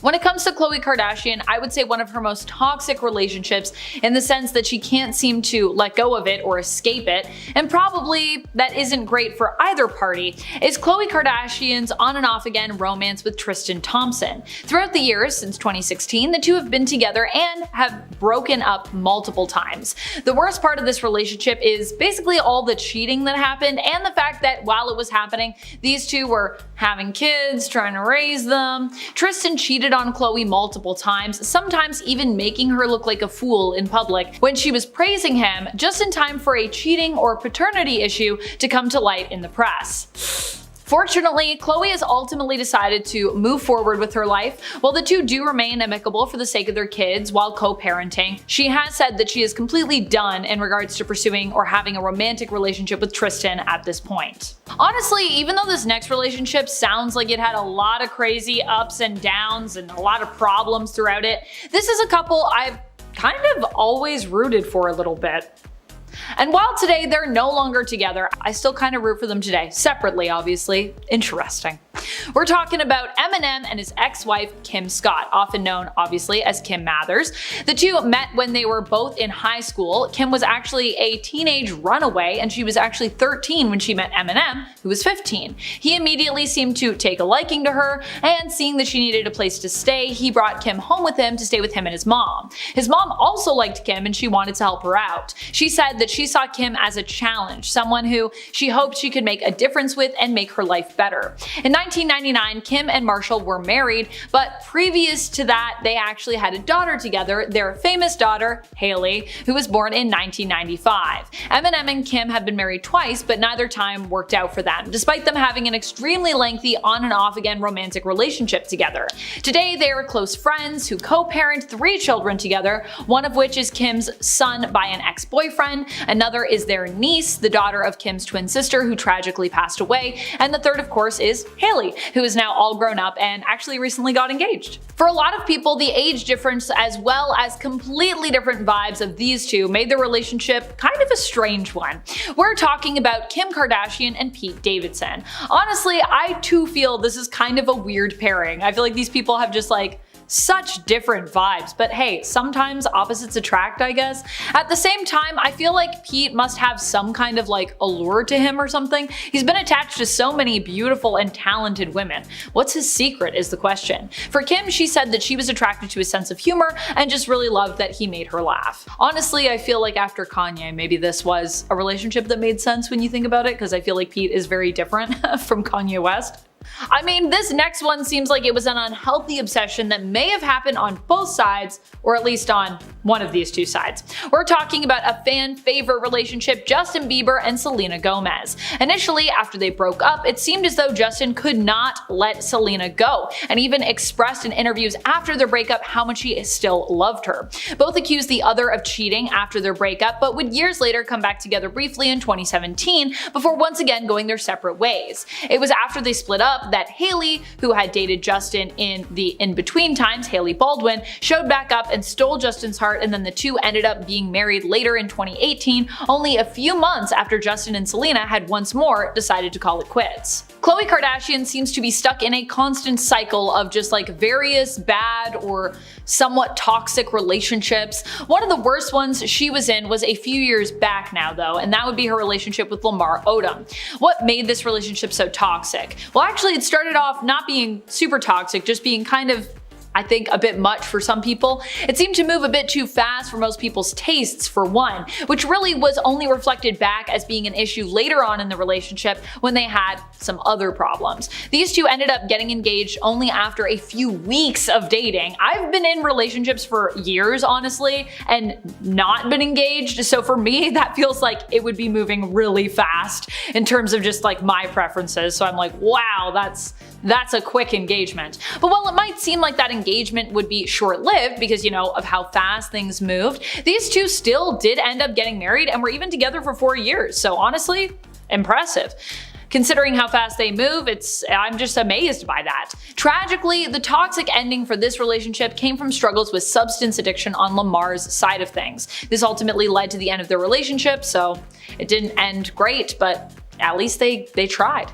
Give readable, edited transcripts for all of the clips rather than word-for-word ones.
When it comes to Khloe Kardashian, I would say one of her most toxic relationships, in the sense that she can't seem to let go of it or escape it, and probably that isn't great for either party, is Khloe Kardashian's on and off again romance with Tristan Thompson. Throughout the years since 2016, the two have been together and have broken up multiple times. The worst part of this relationship is basically all the cheating that happened, and the fact that while it was happening, these two were having kids, trying to raise them. Tristan cheated on Khloe multiple times, sometimes even making her look like a fool in public when she was praising him, just in time for a cheating or paternity issue to come to light in the press. Fortunately, Khloe has ultimately decided to move forward with her life. While the two do remain amicable for the sake of their kids while co-parenting, she has said that she is completely done in regards to pursuing or having a romantic relationship with Tristan at this point. Honestly, even though this next relationship sounds like it had a lot of crazy ups and downs and a lot of problems throughout it, this is a couple I've kind of always rooted for a little bit. And while today they're no longer together, I still kind of root for them today, separately obviously. Interesting. We're talking about Eminem and his ex-wife Kim Scott, often known obviously as Kim Mathers. The two met when they were both in high school. Kim was actually a teenage runaway, and she was actually 13 when she met Eminem, who was 15. He immediately seemed to take a liking to her, and seeing that she needed a place to stay, he brought Kim home with him to stay with him and his mom. His mom also liked Kim and she wanted to help her out. She said that she saw Kim as a challenge, someone who she hoped she could make a difference with and make her life better. In 1999, Kim and Marshall were married, but previous to that, they actually had a daughter together, their famous daughter, Hailey, who was born in 1995. Eminem and Kim have been married twice, but neither time worked out for them, despite them having an extremely lengthy on and off again romantic relationship together. Today, they are close friends who co-parent 3 children together, one of which is Kim's son by an ex-boyfriend, another is their niece, the daughter of Kim's twin sister who tragically passed away, and the third of course is Hailey, who is now all grown up and actually recently got engaged. For a lot of people, the age difference as well as completely different vibes of these two made their relationship kind of a strange one. We're talking about Kim Kardashian and Pete Davidson. Honestly, I too feel this is kind of a weird pairing. I feel like these people have just such different vibes, but hey, sometimes opposites attract, I guess. At the same time, I feel like Pete must have some kind of allure to him or something. He's been attached to so many beautiful and talented women. What's his secret is the question. For Kim, she said that she was attracted to his sense of humor and just really loved that he made her laugh. Honestly, I feel like after Kanye, maybe this was a relationship that made sense when you think about it, because I feel like Pete is very different from Kanye West. I mean, this next one seems like it was an unhealthy obsession that may have happened on both sides, or at least on one of these two sides. We're talking about a fan favorite relationship, Justin Bieber and Selena Gomez. Initially, after they broke up, it seemed as though Justin could not let Selena go, and even expressed in interviews after their breakup how much he still loved her. Both accused the other of cheating after their breakup, but would years later come back together briefly in 2017 before once again going their separate ways. It was after they split up that Hailey, who had dated Justin in the in-between times, Hailey Baldwin, showed back up and stole Justin's heart, and then the two ended up being married later in 2018, only a few months after Justin and Selena had once more decided to call it quits. Khloe Kardashian seems to be stuck in a constant cycle of just various bad or somewhat toxic relationships. One of the worst ones she was in was a few years back now though, and that would be her relationship with Lamar Odom. What made this relationship so toxic? Well, actually it started off not being super toxic, just being kind of, I think, a bit much for some people. It seemed to move a bit too fast for most people's tastes, for one, which really was only reflected back as being an issue later on in the relationship when they had some other problems. These two ended up getting engaged only after a few weeks of dating. I've been in relationships for years, honestly, and not been engaged, so for me, that feels like it would be moving really fast in terms of just my preferences. So I'm like, wow, that's a quick engagement. But while it might seem like that engagement would be short-lived because, of how fast things moved, these two still did end up getting married and were even together for 4 years. So honestly, impressive. Considering how fast they move, I'm just amazed by that. Tragically, the toxic ending for this relationship came from struggles with substance addiction on Lamar's side of things. This ultimately led to the end of their relationship, so it didn't end great, but at least they tried.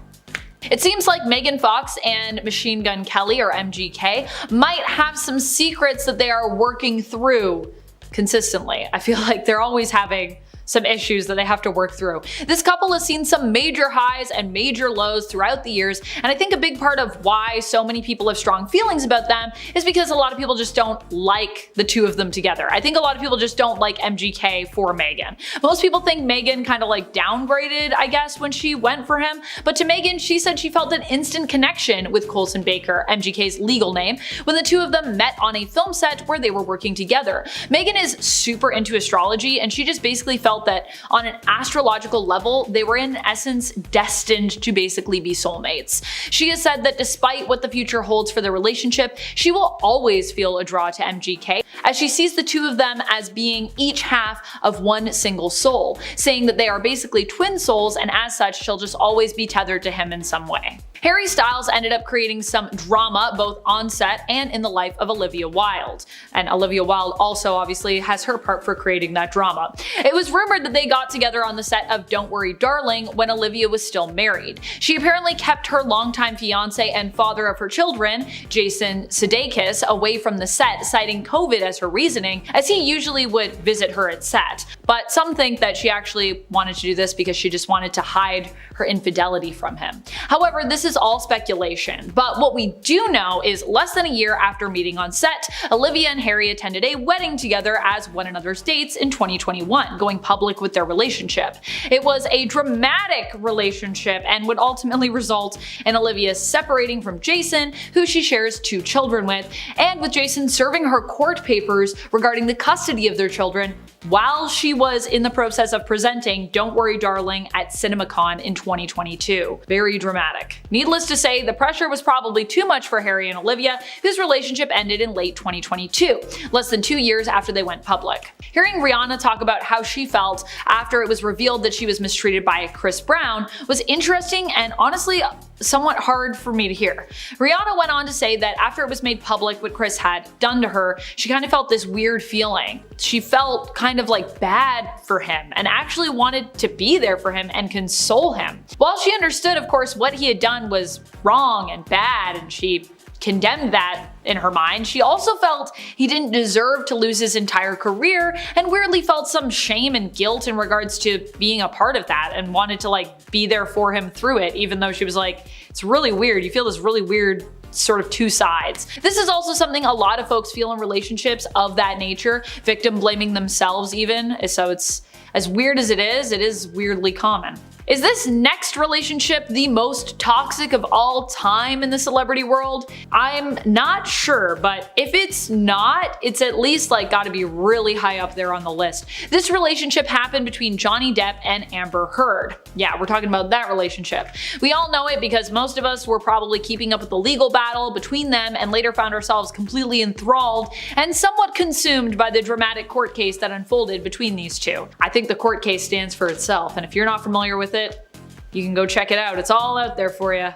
It seems like Megan Fox and Machine Gun Kelly, or MGK, might have some secrets that they are working through consistently. I feel like they're always having some issues that they have to work through. This couple has seen some major highs and major lows throughout the years, and I think a big part of why so many people have strong feelings about them is because a lot of people just don't like the two of them together. I think a lot of people just don't like MGK for Megan. Most people think Megan kind of like downgraded, I guess, when she went for him, but to Megan, she said she felt an instant connection with Colson Baker, MGK's legal name, when the two of them met on a film set where they were working together. Megan is super into astrology, and she just basically felt that on an astrological level, they were in essence destined to basically be soulmates. She has said that despite what the future holds for their relationship, she will always feel a draw to MGK, as she sees the two of them as being each half of one single soul, saying that they are basically twin souls, and as such, she'll just always be tethered to him in some way. Harry Styles ended up creating some drama both on set and in the life of Olivia Wilde. And Olivia Wilde also obviously has her part for creating that drama. It was rumored that they got together on the set of Don't Worry Darling when Olivia was still married. She apparently kept her longtime fiance and father of her children, Jason Sudeikis, away from the set, citing COVID as her reasoning, as he usually would visit her at set. But some think that she actually wanted to do this because she just wanted to hide her infidelity from him. However, this is all speculation, but what we do know is less than a year after meeting on set, Olivia and Harry attended a wedding together as one another's dates in 2021, going public with their relationship. It was a dramatic relationship and would ultimately result in Olivia separating from Jason, who she shares 2 children with, and with Jason serving her court papers regarding the custody of their children while she was in the process of presenting Don't Worry Darling at CinemaCon in 2022. Very dramatic. Needless to say, the pressure was probably too much for Harry and Olivia, whose relationship ended in late 2022, less than 2 years after they went public. Hearing Rihanna talk about how she felt after it was revealed that she was mistreated by Chris Brown was interesting and honestly somewhat hard for me to hear. Rihanna went on to say that after it was made public what Chris had done to her, she kind of felt this weird feeling. She felt kind of like bad for him and actually wanted to be there for him and console him. While she understood, of course, what he had done was wrong and bad, and she condemned that in her mind, she also felt he didn't deserve to lose his entire career, and weirdly felt some shame and guilt in regards to being a part of that and wanted to like be there for him through it, even though she was like, it's really weird. You feel this really weird sort of two sides. This is also something a lot of folks feel in relationships of that nature, victim blaming themselves even, so it's as weird as it is weirdly common. Is this next relationship the most toxic of all time in the celebrity world? I'm not sure, but if it's not, it's at least like gotta be really high up there on the list. This relationship happened between Johnny Depp and Amber Heard. Yeah, we're talking about that relationship. We all know it because most of us were probably keeping up with the legal battle between them and later found ourselves completely enthralled and somewhat consumed by the dramatic court case that unfolded between these two. I think the court case stands for itself, and if you're not familiar with it, you can go check it out. It's all out there for you.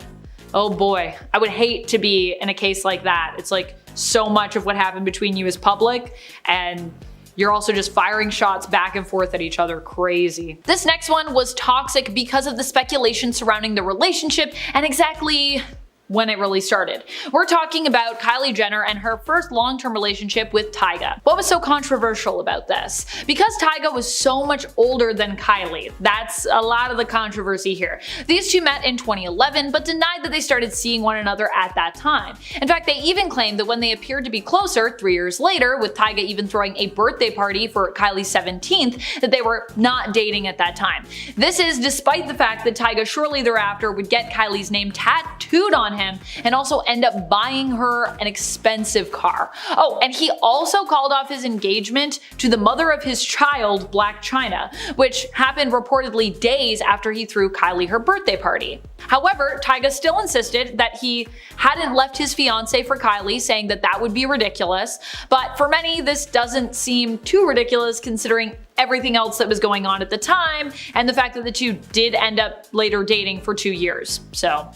Oh boy, I would hate to be in a case like that. It's like so much of what happened between you is public, and you're also just firing shots back and forth at each other. Crazy. This next one was toxic because of the speculation surrounding the relationship and exactly when it really started. We're talking about Kylie Jenner and her first long-term relationship with Tyga. What was so controversial about this? Because Tyga was so much older than Kylie. That's a lot of the controversy here. These two met in 2011 but denied that they started seeing one another at that time. In fact, they even claimed that when they appeared to be closer 3 years later, with Tyga even throwing a birthday party for Kylie's 17th, that they were not dating at that time. This is despite the fact that Tyga shortly thereafter would get Kylie's name tattooed on him and also end up buying her an expensive car. Oh, and he also called off his engagement to the mother of his child, Black China, which happened reportedly days after he threw Kylie her birthday party. However, Tyga still insisted that he hadn't left his fiancée for Kylie, saying that that would be ridiculous, but for many this doesn't seem too ridiculous considering everything else that was going on at the time and the fact that the two did end up later dating for 2 years. So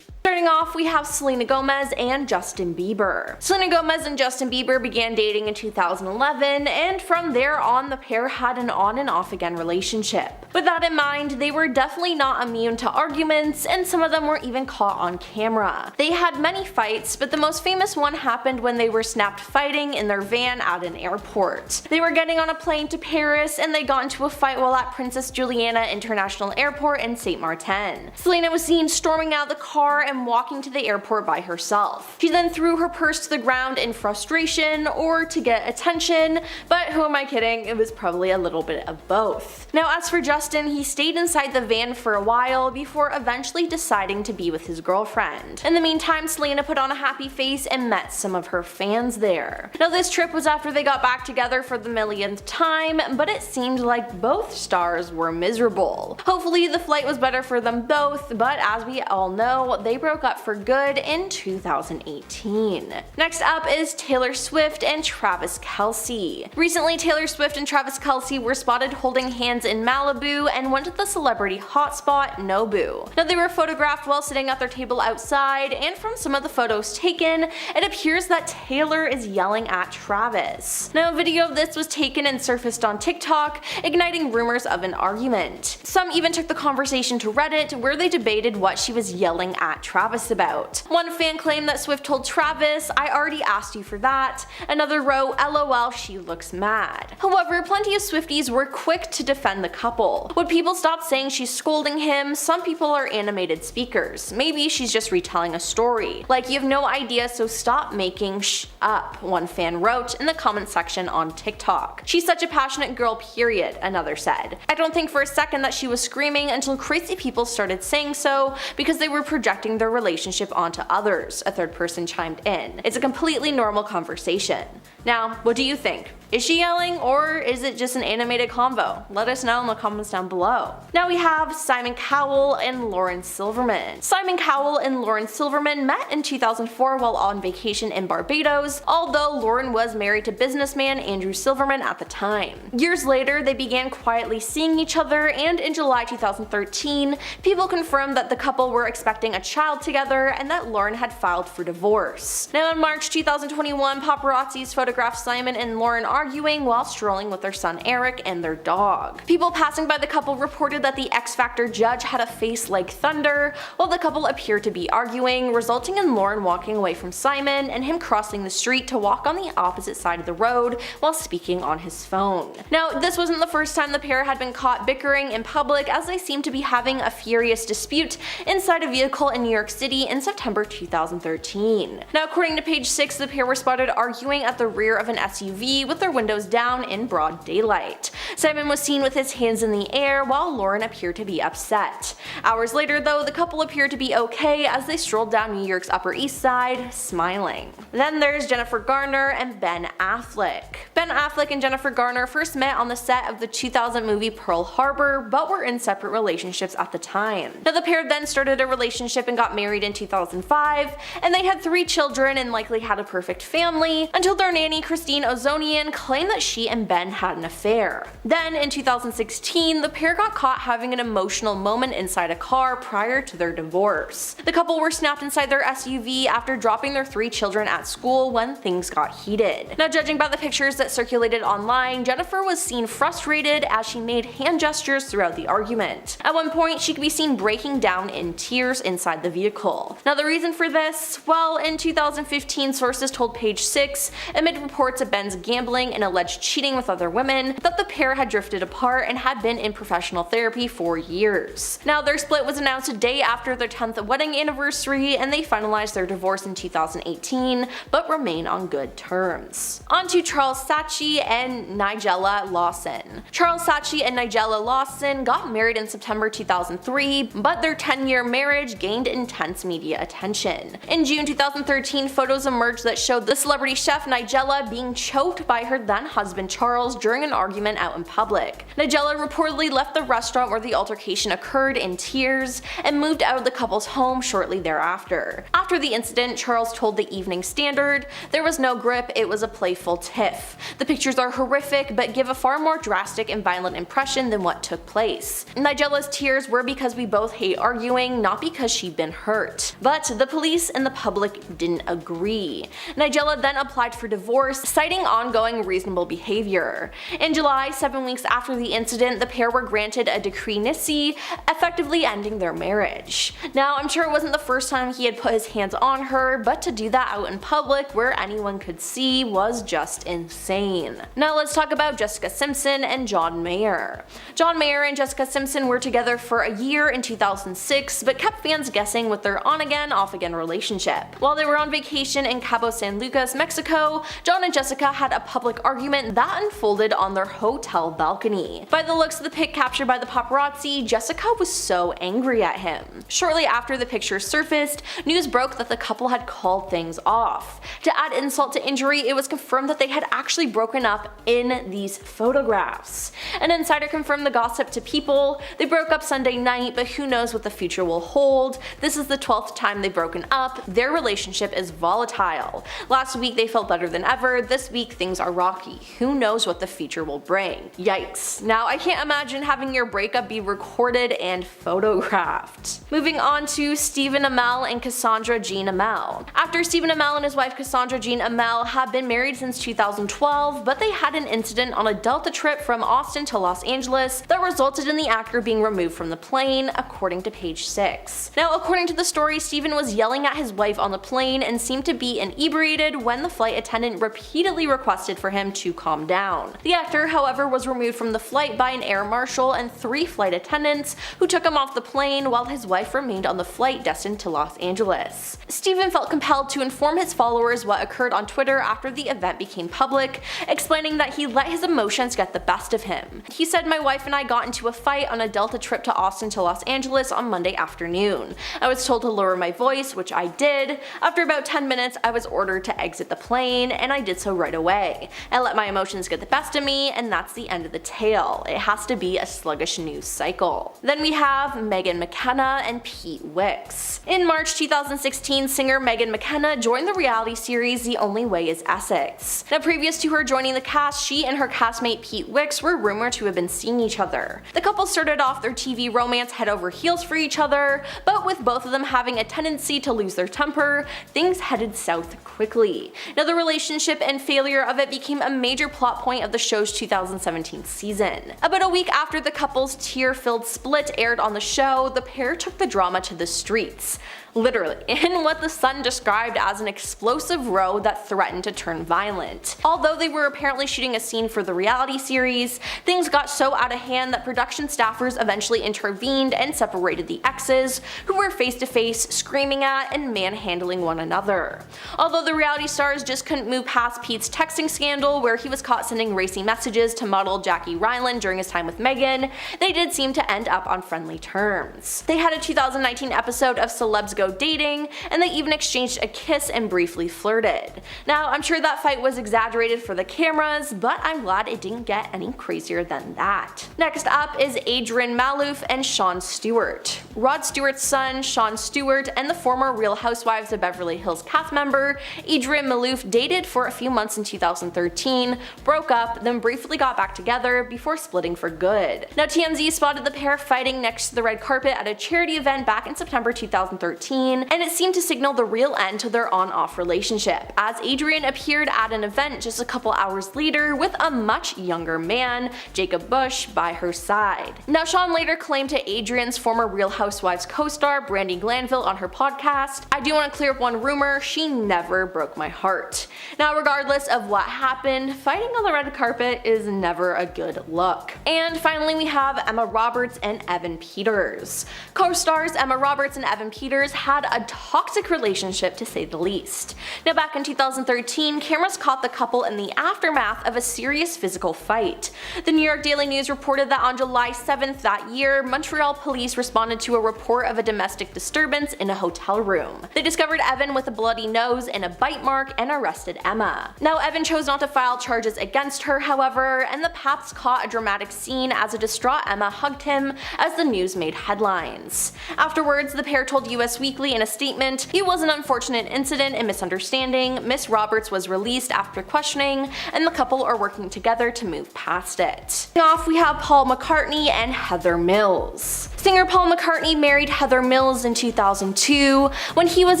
Starting off, we have Selena Gomez and Justin Bieber. Selena Gomez and Justin Bieber began dating in 2011, and from there on, the pair had an on and off again relationship. With that in mind, they were definitely not immune to arguments, and some of them were even caught on camera. They had many fights, but the most famous one happened when they were snapped fighting in their van at an airport. They were getting on a plane to Paris, and they got into a fight while at Princess Juliana International Airport in St. Martin. Selena was seen storming out of the car and walking to the airport by herself. She then threw her purse to the ground in frustration or to get attention, but who am I kidding, it was probably a little bit of both. Now as for Justin, he stayed inside the van for a while before eventually deciding to be with his girlfriend. In the meantime, Selena put on a happy face and met some of her fans there. Now this trip was after they got back together for the millionth time, but it seemed like both stars were miserable. Hopefully the flight was better for them both, but as we all know, they broke up for good in 2018. Next up is Taylor Swift and Travis Kelce. Recently, Taylor Swift and Travis Kelce were spotted holding hands in Malibu and went to the celebrity hotspot Nobu. Now they were photographed while sitting at their table outside, and from some of the photos taken, it appears that Taylor is yelling at Travis. Now a video of this was taken and surfaced on TikTok, igniting rumors of an argument. Some even took the conversation to Reddit, where they debated what she was yelling at Travis about. One fan claimed that Swift told Travis, "I already asked you for that." Another wrote, "LOL, she looks mad." However, plenty of Swifties were quick to defend the couple. Would people stop saying she's scolding him? Some people are animated speakers. Maybe she's just retelling a story. Like, you have no idea, so stop making shh up, one fan wrote in the comment section on TikTok. "She's such a passionate girl, period," another said. "I don't think for a second that she was screaming until crazy people started saying so because they were projecting their relationship onto others," a third person chimed in. "It's a completely normal conversation." Now, what do you think? Is she yelling, or is it just an animated convo? Let us know in the comments down below. Now we have Simon Cowell and Lauren Silverman. Simon Cowell and Lauren Silverman met in 2004 while on vacation in Barbados, although Lauren was married to businessman Andrew Silverman at the time. Years later, they began quietly seeing each other, and in July 2013, people confirmed that the couple were expecting a child together and that Lauren had filed for divorce. Now in March 2021, paparazzis photographed Simon and Lauren arguing while strolling with their son Eric and their dog. People passing by the couple reported that the X Factor judge had a face like thunder, while the couple appeared to be arguing, resulting in Lauren walking away from Simon and him crossing the street to walk on the opposite side of the road while speaking on his phone. Now, this wasn't the first time the pair had been caught bickering in public, as they seemed to be having a furious dispute inside a vehicle in New York City in September 2013. Now, according to page 6, the pair were spotted arguing at the rear of an SUV with their windows down in broad daylight. Simon was seen with his hands in the air, while Lauren appeared to be upset. Hours later though, the couple appeared to be okay as they strolled down New York's Upper East Side, smiling. Then there's Jennifer Garner and Ben Affleck. Ben Affleck and Jennifer Garner first met on the set of the 2000 movie Pearl Harbor, but were in separate relationships at the time. Now the pair then started a relationship and got married in 2005, and they had 3 children and likely had a perfect family, until their nanny Christine Ozonian claimed that she and Ben had an affair. Then in 2016, the pair got caught having an emotional moment inside a car prior to their divorce. The couple were snapped inside their SUV after dropping their 3 children at school when things got heated. Now, judging by the pictures that circulated online, Jennifer was seen frustrated as she made hand gestures throughout the argument. At one point, she could be seen breaking down in tears inside the vehicle. Now the reason for this? Well, in 2015, sources told page 6, amid reports of Ben's gambling and alleged cheating with other women, that the pair had drifted apart and had been in professional therapy for years. Now their split was announced a day after their 10th wedding anniversary, and they finalized their divorce in 2018, but remain on good terms. On to Charles Saatchi and Nigella Lawson. Charles Saatchi and Nigella Lawson got married in September 2003, but their 10-year marriage gained intense media attention. In June 2013, photos emerged that showed the celebrity chef Nigella being choked by her then-husband Charles during an argument out in public. Nigella reportedly left the restaurant where the altercation occurred in tears and moved out of the couple's home shortly thereafter. After the incident, Charles told the Evening Standard, "There was no grip, it was a playful tiff. The pictures are horrific, but give a far more drastic and violent impression than what took place. Nigella's tears were because we both hate arguing, not because she'd been hurt. But the police and the public didn't agree. Nigella then applied for divorce, citing ongoing reasonable behavior. In July, 7 weeks after the incident, the pair were granted a decree nisi, effectively ending their marriage. Now, I'm sure it wasn't the first time he had put his hands on her, but to do that out in public where anyone could see was just insane. Now let's talk about Jessica Simpson and John Mayer. John Mayer and Jessica Simpson were together for a year in 2006, but kept fans guessing with their on-again, off-again relationship. While they were on vacation in Cabo San Lucas, Mexico, John and Jessica had a public argument that unfolded on their hotel balcony. By the looks of the pic captured by the paparazzi, Jessica was so angry at him. Shortly after the pictures surfaced, news broke that the couple had called things off. To add insult to injury, it was confirmed that they had actually broken up in these photographs. An insider confirmed the gossip to People. They broke up Sunday night, but who knows what the future will hold. This is the 12th time they've broken up. Their relationship is volatile. Last week they felt better than ever. This week things are rocky. Who knows what the future will bring. Yikes. Now I can't imagine having your breakup be recorded and photographed. Moving on to Stephen Amell and Cassandra Jean Amell. After Stephen Amell and his wife Cassandra Jean Amell have been married since 2012, but they had an incident on a Delta trip from Austin to Los Angeles that resulted in the actor being removed from the plane, according to Page 6. Now, according to the story, Stephen was yelling at his wife on the plane and seemed to be inebriated when the flight attendant repeatedly requested for him to calm down. The actor, however, was removed from the flight by an air marshal and 3 flight attendants who took him off the plane while his wife remained on the flight destined to Los Angeles. Stephen felt compelled to inform his followers what occurred on Twitter after the event became public, explaining that he let his emotions get the best of him. He said, "My wife and I got into a fight on a Delta trip to Austin to Los Angeles on Monday afternoon. I was told to lower my voice, which I did. After about 10 minutes, I was ordered to exit the plane, and I did so right away. I let my emotions get the best of me, and that's the end of the tale. It has to be a sluggish news cycle." Then we have Megan McKenna and Pete Wicks. In March 2016, singer Megan McKenna joined the reality series The Only Way is Essex. Now, previous to her joining the cast, she and her castmate Pete Wicks were rumored to have been seeing each other. The couple started off their TV romance head over heels for each other, but with both of them having a tendency to lose their temper, things headed south quickly. Now, the relationship and failure of it became a major plot point of the show's 2017 season. About a week after the couple's tear-filled split aired on the show, the pair took the drama to the streets. Literally, in what the Sun described as an explosive row that threatened to turn violent. Although they were apparently shooting a scene for the reality series, things got so out of hand that production staffers eventually intervened and separated the exes, who were face to face, screaming at and manhandling one another. Although the reality stars just couldn't move past Pete's texting scandal, where he was caught sending racy messages to model Jackie Ryland during his time with Megan, they did seem to end up on friendly terms. They had a 2019 episode of Celebs Go Dating, and they even exchanged a kiss and briefly flirted. Now, I'm sure that fight was exaggerated for the cameras, but I'm glad it didn't get any crazier than that. Next up is Adrian Maloof and Sean Stewart. Rod Stewart's son, Sean Stewart, and the former Real Housewives of Beverly Hills cast member, Adrian Maloof, dated for a few months in 2013, broke up, then briefly got back together before splitting for good. Now, TMZ spotted the pair fighting next to the red carpet at a charity event back in September 2013, and it seemed to signal the real end to their on-off relationship, as Adrian appeared at an event just a couple hours later with a much younger man, Jacob Bush, by her side. Now, Sean later claimed to Adrian's former Real Housewives co-star Brandi Glanville on her podcast, "I do want to clear up one rumor, she never broke my heart." Now, regardless of what happened, fighting on the red carpet is never a good look. And finally, we have Emma Roberts and Evan Peters. Co-stars Emma Roberts and Evan Peters had a toxic relationship, to say the least. Now, back in 2013, cameras caught the couple in the aftermath of a serious physical fight. The New York Daily News reported that on July 7th that year, Montreal police responded to a report of a domestic disturbance in a hotel room. They discovered Evan with a bloody nose and a bite mark and arrested Emma. Now, Evan chose not to file charges against her, however, and the paths caught a dramatic scene as a distraught Emma hugged him as the news made headlines. Afterwards, the pair told US Weekly Weekly in a statement, "It was an unfortunate incident and misunderstanding. Miss Roberts was released after questioning, and the couple are working together to move past it." Off, we have Paul McCartney and Heather Mills. Singer Paul McCartney married Heather Mills in 2002 when he was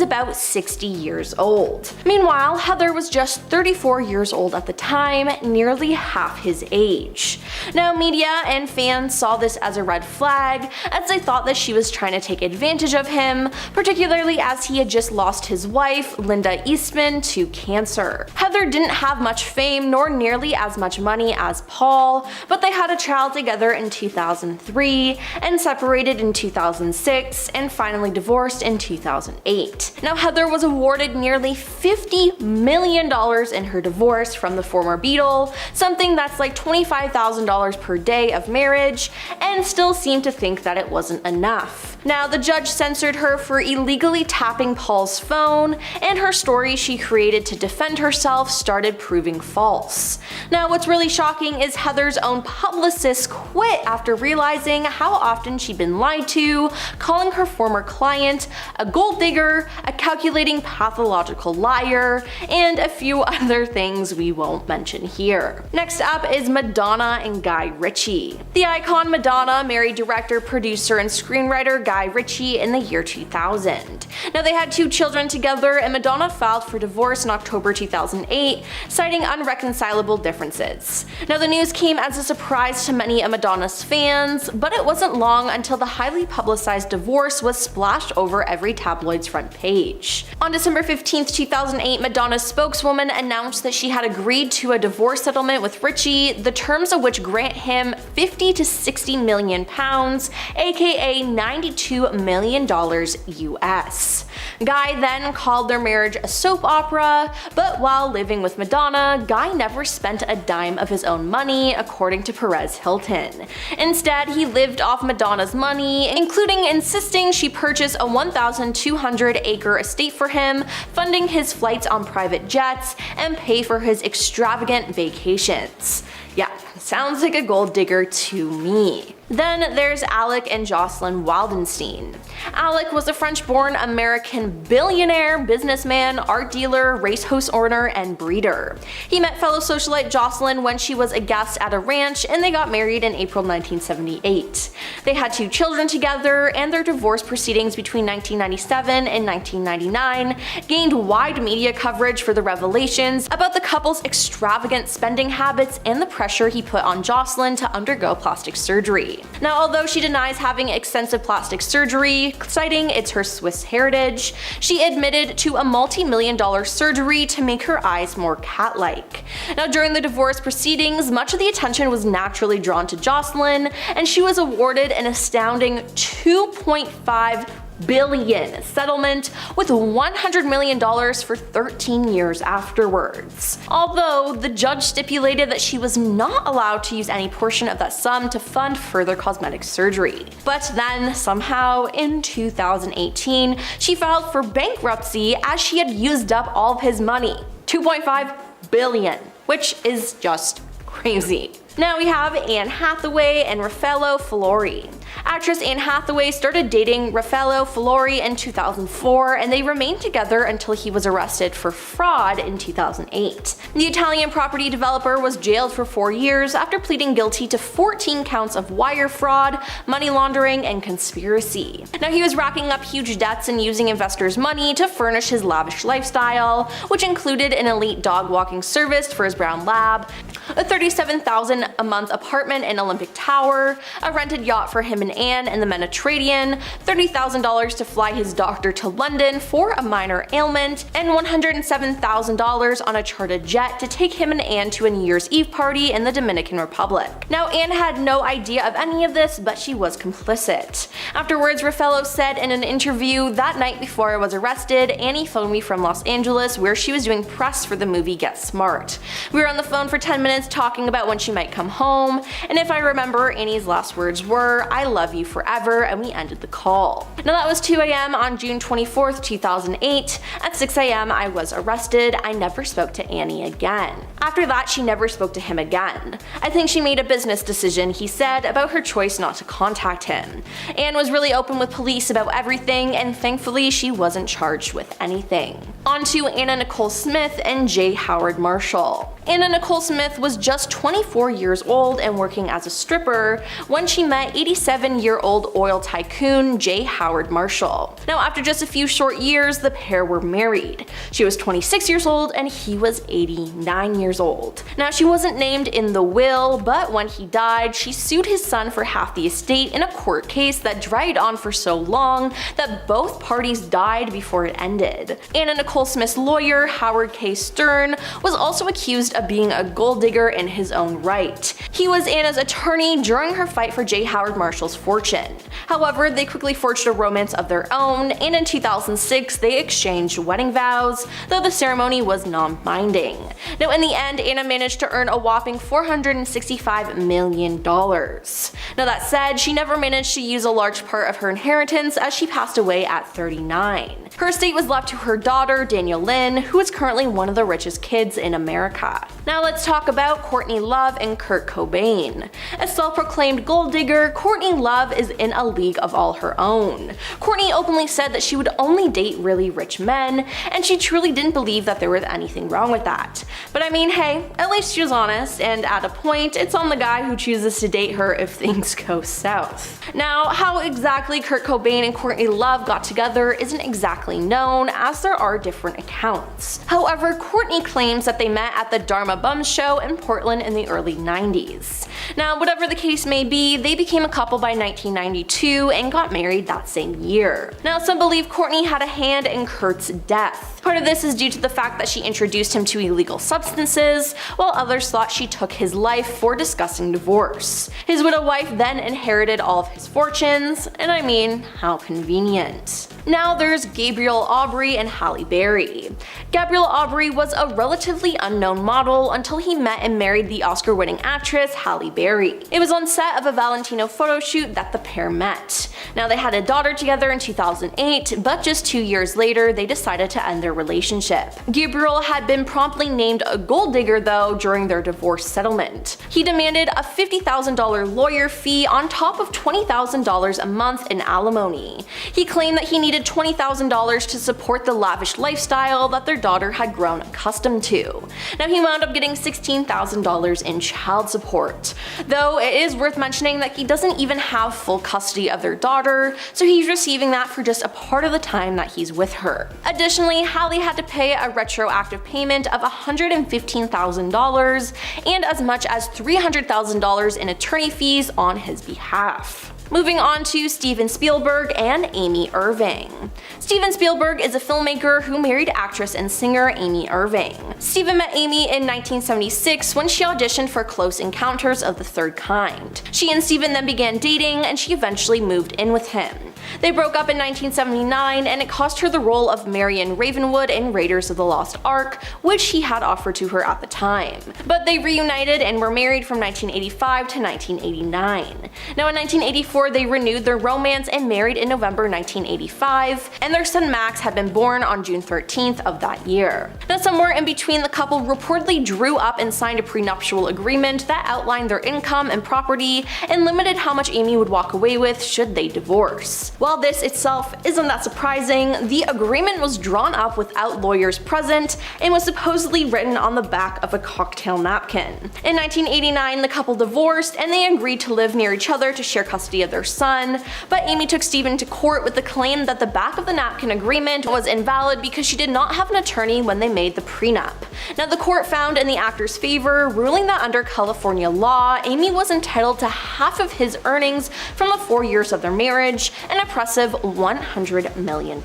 about 60 years old. Meanwhile, Heather was just 34 years old at the time, nearly half his age. Now, media and fans saw this as a red flag, as they thought that she was trying to take advantage of him, particularly as he had just lost his wife, Linda Eastman, to cancer. Heather didn't have much fame nor nearly as much money as Paul, but they had a child together in 2003 and separated in 2006 and finally divorced in 2008. Now, Heather was awarded nearly $50 million in her divorce from the former Beatle, something that's like $25,000 per day of marriage, and still seemed to think that it wasn't enough. Now, the judge censored her for illegally tapping Paul's phone, and her story she created to defend herself started proving false. Now, what's really shocking is Heather's own publicist quit after realizing how often she'd been lied to, calling her former client a gold digger, a calculating pathological liar, and a few other things we won't mention here. Next up is Madonna and Guy Ritchie. The icon Madonna married director, producer, and screenwriter Guy Ritchie in the year 2000. Now, they had 2 children together, and Madonna filed for divorce in October 2008, citing unreconcilable differences. Now, the news came as a surprise to many of Madonna's fans, but it wasn't long until the highly publicized divorce was splashed over every tabloid's front page. On December 15, 2008, Madonna's spokeswoman announced that she had agreed to a divorce settlement with Ritchie, the terms of which grant him 50 to 60 million pounds, aka $92 million US. Guy then called their marriage a soap opera, but while living with Madonna, Guy never spent a dime of his own money, according to Perez Hilton. Instead, he lived off Madonna's money, including insisting she purchase a 1,200-acre estate for him, funding his flights on private jets, and pay for his extravagant vacations. Yeah, sounds like a gold digger to me. Then there's Alec and Jocelyn Wildenstein. Alec was a French-born American billionaire, businessman, art dealer, racehorse owner, and breeder. He met fellow socialite Jocelyn when she was a guest at a ranch, and they got married in April 1978. They had 2 children together, and their divorce proceedings between 1997 and 1999 gained wide media coverage for the revelations about the couple's extravagant spending habits and the pressure he put on Jocelyn to undergo plastic surgery. Now, although she denies having extensive plastic surgery, citing it's her Swiss heritage, she admitted to a multi-million-dollar surgery to make her eyes more cat-like. Now, during the divorce proceedings, much of the attention was naturally drawn to Jocelyn, and she was awarded an astounding $2.5 billion settlement with $100 million for 13 years afterwards. Although the judge stipulated that she was not allowed to use any portion of that sum to fund further cosmetic surgery. But then somehow in 2018, she filed for bankruptcy as she had used up all of his money, $2.5 billion, which is just crazy. Now we have Anne Hathaway and Raffaello Filori. Actress Anne Hathaway started dating Raffaello Filori in 2004, and they remained together until he was arrested for fraud in 2008. The Italian property developer was jailed for 4 years after pleading guilty to 14 counts of wire fraud, money laundering, and conspiracy. Now, he was racking up huge debts and using investors' money to furnish his lavish lifestyle, which included an elite dog walking service for his brown lab, a $37,000 a month apartment in Olympic Tower, a rented yacht for him and Anne in the Mediterranean, $30,000 to fly his doctor to London for a minor ailment, and $107,000 on a chartered jet to take him and Anne to a New Year's Eve party in the Dominican Republic. Now, Anne had no idea of any of this, but she was complicit. Afterwards, Raffaello said in an interview, "That night before I was arrested, Annie phoned me from Los Angeles where she was doing press for the movie Get Smart. We were on the phone for 10 minutes talking about when she might come home, and if I remember, Annie's last words were, "I love you forever," and we ended the call. Now that was 2 a.m. on June 24th, 2008. At 6 a.m. I was arrested. I never spoke to Annie again. After that, she never spoke to him again. I think she made a business decision, he said, about her choice not to contact him. Anne was really open with police about everything, and thankfully she wasn't charged with anything. On to Anna Nicole Smith and J. Howard Marshall. Anna Nicole Smith was just 24 years old and working as a stripper when she met 87-year-old oil tycoon J. Howard Marshall. Now, after just a few short years, the pair were married. She was 26 years old and he was 89 years old. Now, she wasn't named in the will, but when he died, she sued his son for half the estate in a court case that dragged on for so long that both parties died before it ended. Anna Nicole Smith's lawyer, Howard K. Stern, was also accused of being a gold digger in his own right. He was Anna's attorney during her fight for J. Howard Marshall's fortune. However, they quickly forged a romance of their own, and in 2006 they exchanged wedding vows, though the ceremony was non-binding. Now, in the end, Anna managed to earn a whopping $465 million. Now, that said, she never managed to use a large part of her inheritance as she passed away at 39. Her estate was left to her daughter, Danielle Lynn, who is currently one of the richest kids in America. Now let's talk about Courtney Love and Kurt Cobain. A self-proclaimed gold digger, Courtney Love is in a league of all her own. Courtney openly said that she would only date really rich men, and she truly didn't believe that there was anything wrong with that. But I mean, hey, at least she was honest, and at a point, it's on the guy who chooses to date her if things go south. Now, how exactly Kurt Cobain and Courtney Love got together isn't exactly known, as there are different accounts. However, Courtney claims that they met at the Dharma Bums show in Portland in the early 90s. Now, whatever the case may be, they became a couple by 1992 and got married that same year. Now, some believe Courtney had a hand in Kurt's death. Part of this is due to the fact that she introduced him to illegal substances, while others thought she took his life for discussing divorce. His widow wife then inherited all of his fortunes, and I mean, how convenient. Now there's Gabrielle Aubry and Halle Berry. Gabrielle Aubry was a relatively unknown model until he met and married the Oscar-winning actress Halle Berry. It was on set of a Valentino photo shoot that the pair met. Now, they had a daughter together in 2008, but just 2 years later they decided to end their relationship. Gabrielle had been promptly named a gold digger though during their divorce settlement. He demanded a $50,000 lawyer fee on top of $20,000 a month in alimony. He claimed that he needed $20,000 to support the lavish lifestyle that their daughter had grown accustomed to. Now, he wound up getting $16,000 in child support. Though it is worth mentioning that he doesn't even have full custody of their daughter, so he's receiving that for just a part of the time that he's with her. Additionally, Halle had to pay a retroactive payment of $115,000 and as much as $300,000 in attorney fees on his behalf. Moving on to Steven Spielberg and Amy Irving. Steven Spielberg is a filmmaker who married actress and singer Amy Irving. Steven met Amy in 1976 when she auditioned for Close Encounters of the Third Kind. She and Steven then began dating, and she eventually moved in with him. They broke up in 1979, and it cost her the role of Marion Ravenwood in Raiders of the Lost Ark, which he had offered to her at the time. But they reunited and were married from 1985 to 1989. Now, in 1984, they renewed their romance and married in November 1985, and their son Max had been born on June 13th of that year. Now, somewhere in between, the couple reportedly drew up and signed a prenuptial agreement that outlined their income and property and limited how much Amy would walk away with should they divorce. While this itself isn't that surprising, the agreement was drawn up without lawyers present and was supposedly written on the back of a cocktail napkin. In 1989, the couple divorced, and they agreed to live near each other to share custody of their son, but Amy took Steven to court with the claim that the back of the napkin agreement was invalid because she did not have an attorney when they made the prenup. Now, the court found in the actor's favor, ruling that under California law, Amy was entitled to half of his earnings from the 4 years of their marriage, an impressive $100 million.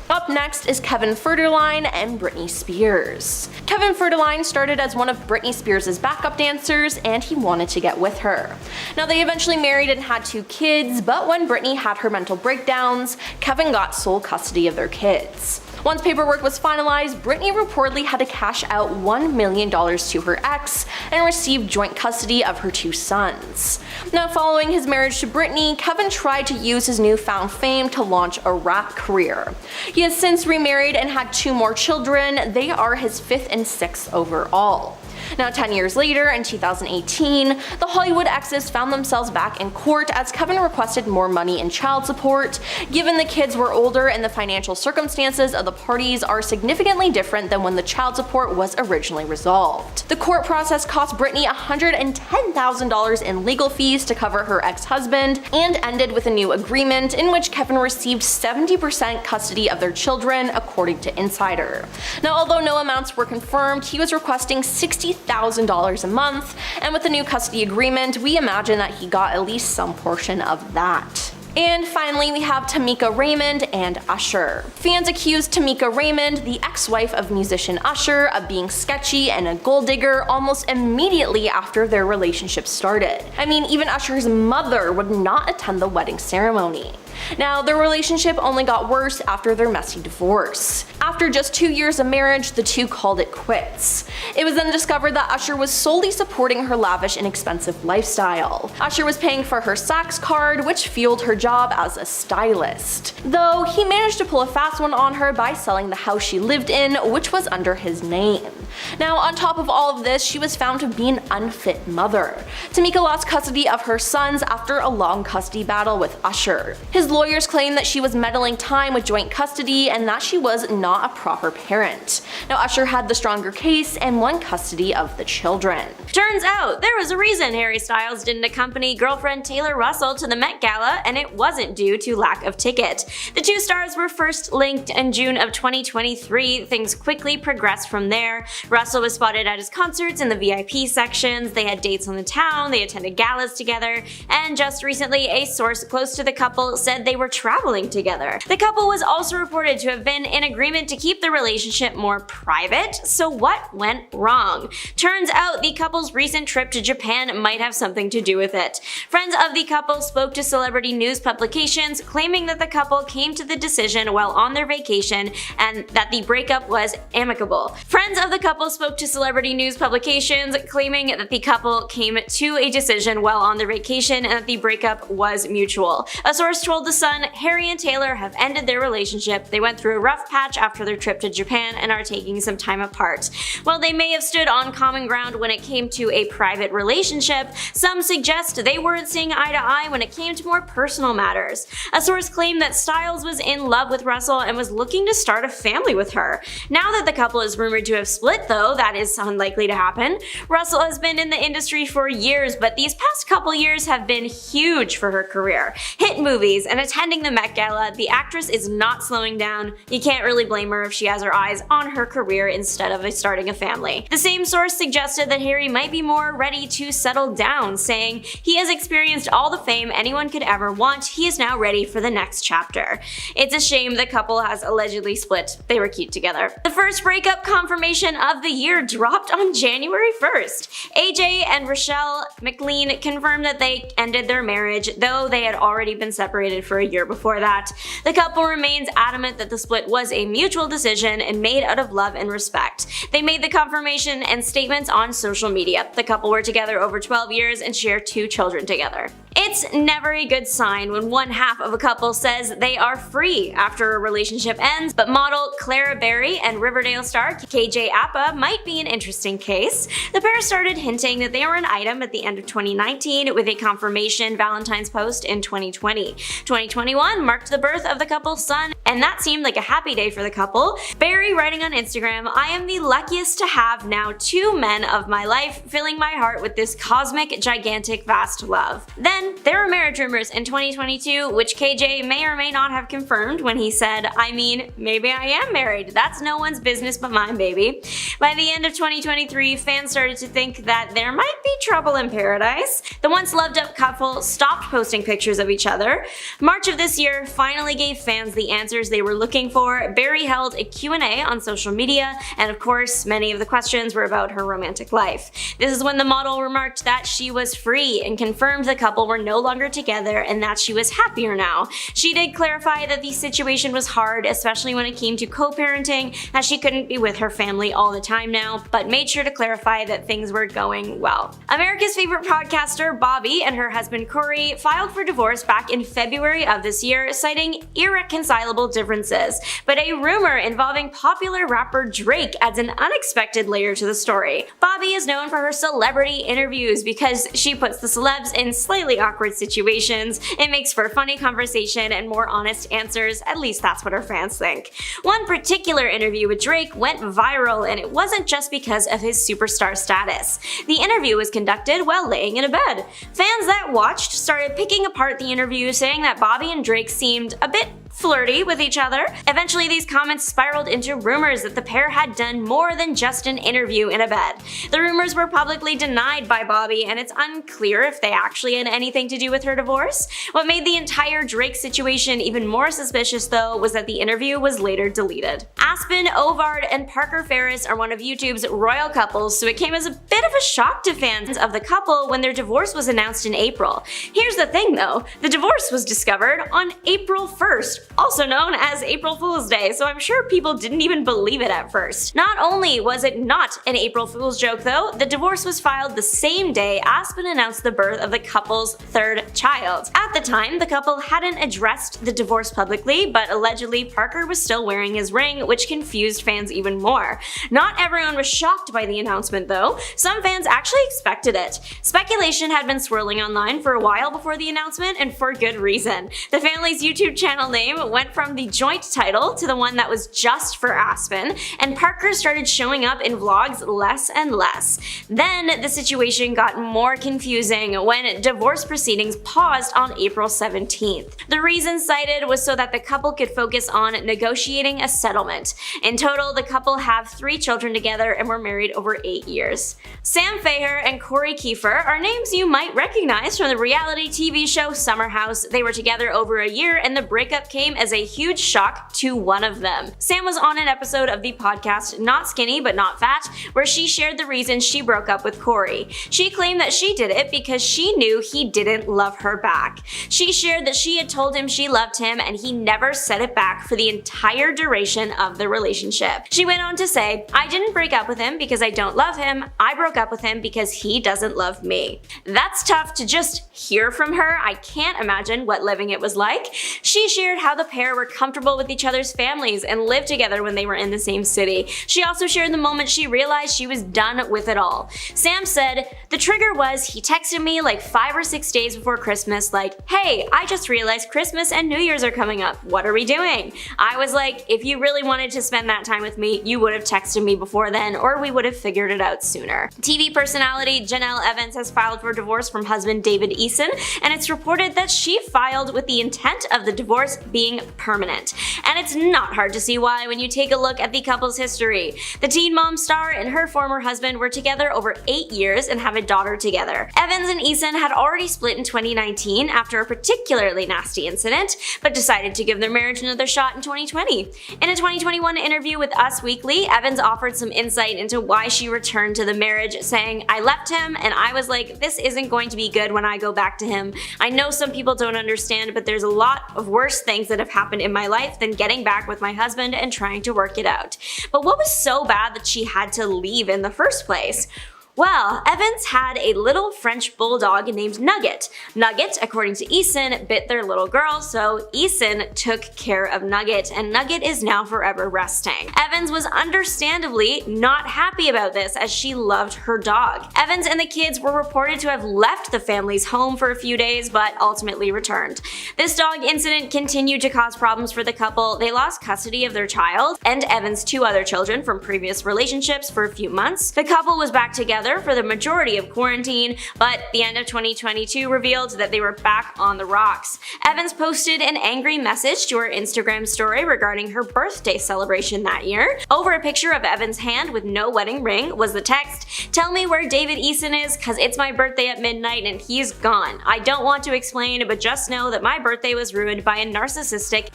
Up next is Kevin Federline and Britney Spears. Kevin Federline started as one of Britney Spears' backup dancers, and he wanted to get with her. Now, they eventually married and had 2 kids, but when Britney had her mental breakdowns, Kevin got sole custody of their kids. Once paperwork was finalized, Britney reportedly had to cash out $1 million to her ex and receive joint custody of her 2 sons. Now, following his marriage to Britney, Kevin tried to use his newfound fame to launch a rap career. He has since remarried and had 2 more children. They are his 5th and 6th overall. Now, 10 years later, in 2018, the Hollywood exes found themselves back in court as Kevin requested more money in child support. Given the kids were older and the financial circumstances of the parties are significantly different than when the child support was originally resolved. The court process cost Britney $110,000 in legal fees to cover her ex-husband and ended with a new agreement in which Kevin received 70% custody of their children, according to Insider. Now, although no amounts were confirmed, he was requesting $60,000 a month, and with the new custody agreement, we imagine that he got at least some portion of that. And finally, we have Tamika Raymond and Usher. Fans accused Tamika Raymond, the ex-wife of musician Usher, of being sketchy and a gold digger almost immediately after their relationship started. I mean, even Usher's mother would not attend the wedding ceremony. Now, their relationship only got worse after their messy divorce. After just 2 years of marriage, the two called it quits. It was then discovered that Usher was solely supporting her lavish and expensive lifestyle. Usher was paying for her Saks card, which fueled her job as a stylist. Though, he managed to pull a fast one on her by selling the house she lived in, which was under his name. Now, on top of all of this, she was found to be an unfit mother. Tamika lost custody of her sons after a long custody battle with Usher. His lawyers claim that she was meddling time with joint custody and that she was not a proper parent. Now, Usher had the stronger case and won custody of the children. Turns out, there was a reason Harry Styles didn't accompany girlfriend Taylor Russell to the Met Gala, and it wasn't due to lack of ticket. The 2 stars were first linked in June of 2023. Things quickly progressed from there. Russell was spotted at his concerts in the VIP sections, they had dates on the town, they attended galas together, and just recently a source close to the couple said they were traveling together. The couple was also reported to have been in agreement to keep the relationship more private, so what went wrong? Turns out the couple's recent trip to Japan might have something to do with it. Friends of the couple spoke to celebrity news publications, claiming that the couple came to the decision while on their vacation and that the breakup was amicable. Friends of the couple spoke to celebrity news publications, claiming that the couple came to a decision while on their vacation and that the breakup was mutual. A source told The Sun, Harry and Taylor have ended their relationship. They went through a rough patch after their trip to Japan and are taking some time apart. While they may have stood on common ground when it came to a private relationship, some suggest they weren't seeing eye to eye when it came to more personal matters. A source claimed that Styles was in love with Russell and was looking to start a family with her. Now that the couple is rumored to have split, though, that is unlikely to happen. Russell has been in the industry for years, but these past couple years have been huge for her career. Hit movies and attending the Met Gala, the actress is not slowing down. You can't really blame her if she has her eyes on her career instead of starting a family. The same source suggested that Harry might be more ready to settle down, saying he has experienced all the fame anyone could ever want. He is now ready for the next chapter. It's a shame the couple has allegedly split. They were cute together. The first breakup confirmation of the year dropped on January 1st. AJ and Rochelle McLean confirmed that they ended their marriage, though they had already been separated for a year before that. The couple remains adamant that the split was a mutual decision and made out of love and respect. They made the confirmation and statements on social media. The couple were together over 12 years and share 2 children together. It's never a good sign when one half of a couple says they are free after a relationship ends, but model Clara Berry and Riverdale star KJ Apa might be an interesting case. The pair started hinting that they were an item at the end of 2019 with a confirmation Valentine's post in 2020. 2021 marked the birth of the couple's son, and that seemed like a happy day for the couple. Berry writing on Instagram, "I am the luckiest to have now 2 men of my life, filling my heart with this cosmic, gigantic, vast love." Then there were marriage rumors in 2022, which KJ may or may not have confirmed when he said, "I mean, maybe I am married. That's no one's business but mine, baby." By the end of 2023, fans started to think that there might be trouble in paradise. The once loved up couple stopped posting pictures of each other. March of this year finally gave fans the answers they were looking for. Berry held a Q&A on social media, and of course, many of the questions were about her romantic life. This is when the model remarked that she was free and confirmed the couple were no longer together and that she was happier now. She did clarify that the situation was hard, especially when it came to co-parenting, as she couldn't be with her family all the time now, but made sure to clarify that things were going well. America's favorite podcaster, Bobby, and her husband Corey filed for divorce back in February of this year, citing irreconcilable differences. But a rumor involving popular rapper Drake adds an unexpected layer to the story. Bobby is known for her celebrity interviews because she puts the celebs in slightly awkward situations. It makes for funny conversation and more honest answers, at least that's what her fans think. One particular interview with Drake went viral, and it wasn't just because of his superstar status. The interview was conducted while laying in a bed. Fans that watched started picking apart the interview, saying that Bobby and Drake seemed a bit flirty with each other. Eventually, these comments spiraled into rumors that the pair had done more than just an interview in a bed. The rumors were publicly denied by Bobby, and it's unclear if they actually had anything to do with her divorce. What made the entire Drake situation even more suspicious, though, was that the interview was later deleted. Aspen, Ovard, and Parker Ferris are one of YouTube's royal couples, so it came as a bit of a shock to fans of the couple when their divorce was announced in April. Here's the thing, though. The divorce was discovered on April 1st, also known as April Fool's Day, so I'm sure people didn't even believe it at first. Not only was it not an April Fool's joke, though, the divorce was filed the same day Aspen announced the birth of the couple's third child. At the time, the couple hadn't addressed the divorce publicly, but allegedly Parker was still wearing his ring, which confused fans even more. Not everyone was shocked by the announcement, though. Some fans actually expected it. Speculation had been swirling online for a while before the announcement, and for good reason. The family's YouTube channel name went from the joint title to the one that was just for Aspen, and Parker started showing up in vlogs less and less. Then the situation got more confusing when divorce proceedings paused on April 17th. The reason cited was so that the couple could focus on negotiating a settlement. In total, the couple have 3 children together and were married over 8 years. Sam Fahey and Corey Kiefer are names you might recognize from the reality TV show Summer House. They were together over a year, and the breakup came as a huge shock to one of them. Sam was on an episode of the podcast Not Skinny But Not Fat, where she shared the reason she broke up with Corey. She claimed that she did it because she knew he didn't love her back. She shared that she had told him she loved him and he never said it back for the entire duration of the relationship. She went on to say, "I didn't break up with him because I don't love him. I broke up with him because he doesn't love me." That's tough to just hear from her. I can't imagine what living it was like. She shared how the pair were comfortable with each other's families and lived together when they were in the same city. She also shared the moment she realized she was done with it all. Sam said, "The trigger was he texted me like 5 or 6 days before Christmas like, 'Hey, I just realized Christmas and New Year's are coming up. What are we doing?' I was like, if you really wanted to spend that time with me, you would have texted me before then, or we would have figured it out sooner." TV personality Janelle Evans has filed for divorce from husband David Eason, and it's reported that she filed with the intent of the divorce being permanent. And it's not hard to see why when you take a look at the couple's history. The Teen Mom star and her former husband were together over 8 years and have a daughter together. Evans and Eason had already split in 2019 after a particularly nasty incident, but decided to give their marriage another shot in 2020. In a 2021 interview with Us Weekly, Evans offered some insight into why she returned to the marriage, saying, "I left him and I was like, this isn't going to be good when I go back to him. I know some people don't understand, but there's a lot of worse things that have happened in my life than getting back with my husband and trying to work it out." But what was so bad that she had to leave in the first place? Well, Evans had a little French bulldog named Nugget. Nugget, according to Eason, bit their little girl, so Eason took care of Nugget, and Nugget is now forever resting. Evans was understandably not happy about this, as she loved her dog. Evans and the kids were reported to have left the family's home for a few days, but ultimately returned. This dog incident continued to cause problems for the couple. They lost custody of their child and Evans' 2 other children from previous relationships for a few months. The couple was back together for the majority of quarantine, but the end of 2022 revealed that they were back on the rocks. Evans posted an angry message to her Instagram story regarding her birthday celebration that year. Over a picture of Evans' hand with no wedding ring was the text, "Tell me where David Eason is, cause it's my birthday at midnight and he's gone. I don't want to explain, but just know that my birthday was ruined by a narcissistic."